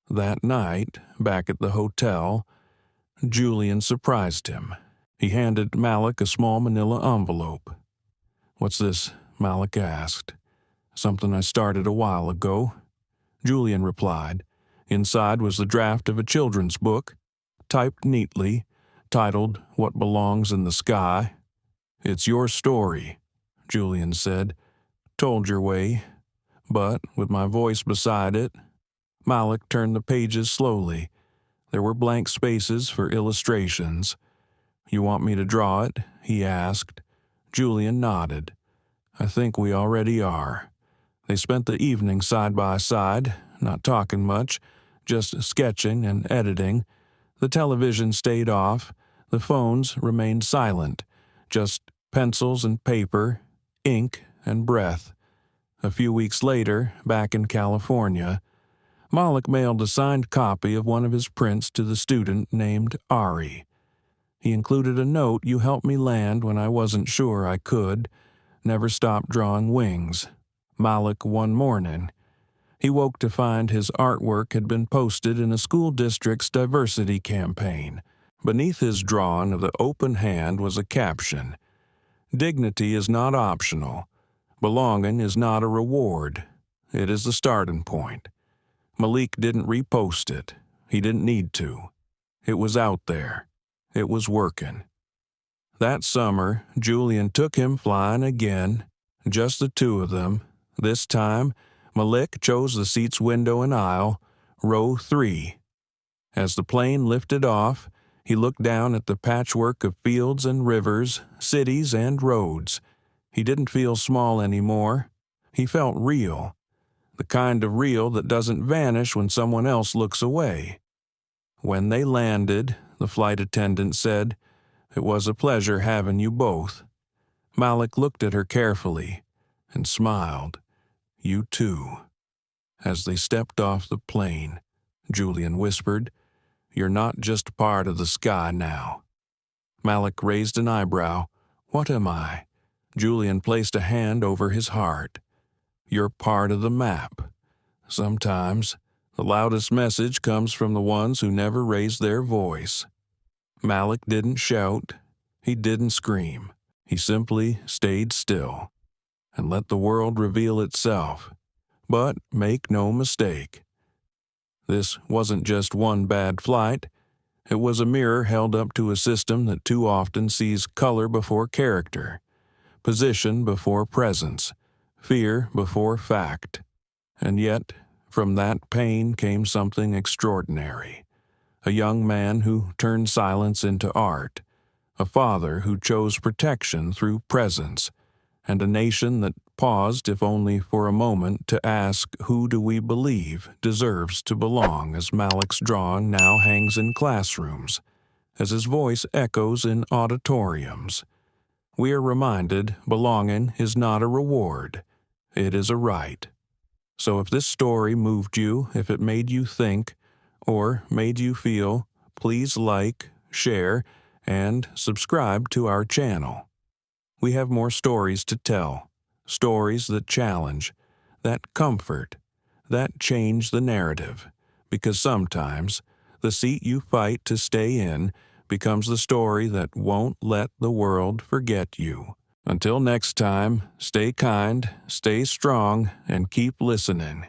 That night, back at the hotel, Julian surprised him. He handed Malik a small manila envelope. "What's this?" Malik asked. "Something I started a while ago," Julian replied. Inside was the draft of a children's book, typed neatly, titled "What Belongs in the Sky." "It's your story," Julian said. "Told your way." But, with my voice beside it, Malik turned the pages slowly. There were blank spaces for illustrations. "You want me to draw it?" he asked. Julian nodded. "I think we already are." They spent the evening side by side, not talking much, just sketching and editing. The television stayed off. The phones remained silent, just pencils and paper, ink and breath. A few weeks later, back in California, Malik mailed a signed copy of one of his prints to the student named Ari. He included a note: "You helped me land when I wasn't sure I could. Never stopped drawing wings." Malik one morning. He woke to find his artwork had been posted in a school district's diversity campaign. Beneath his drawing of the open hand was a caption: "Dignity is not optional. Belonging is not a reward. It is the starting point." Malik didn't repost it. He didn't need to. It was out there. It was working. That summer, Julian took him flying again, just the two of them. This time, Malik chose the seat's window and aisle, row 3. As the plane lifted off, he looked down at the patchwork of fields and rivers, cities and roads. He didn't feel small anymore. He felt real. The kind of real that doesn't vanish when someone else looks away. When they landed, the flight attendant said, "It was a pleasure having you both." Malik looked at her carefully and smiled. "You too." As they stepped off the plane, Julian whispered, "You're not just part of the sky now." Malik raised an eyebrow. "What am I?" Julian placed a hand over his heart. "You're part of the map. Sometimes the loudest message comes from the ones who never raise their voice." Malik didn't shout. He didn't scream. He simply stayed still and let the world reveal itself. But make no mistake, this wasn't just one bad flight. It was a mirror held up to a system that too often sees color before character, position before presence, fear before fact. And yet, from that pain came something extraordinary. A young man who turned silence into art, a father who chose protection through presence, and a nation that paused, if only for a moment, to ask, who do we believe deserves to belong, as Malik's drawing now hangs in classrooms, as his voice echoes in auditoriums. We are reminded belonging is not a reward, it is a right. So if this story moved you, if it made you think, or made you feel, please like, share, and subscribe to our channel. We have more stories to tell, stories that challenge, that comfort, that change the narrative, because sometimes the seat you fight to stay in becomes the story that won't let the world forget you. Until next time, stay kind, stay strong, and keep listening.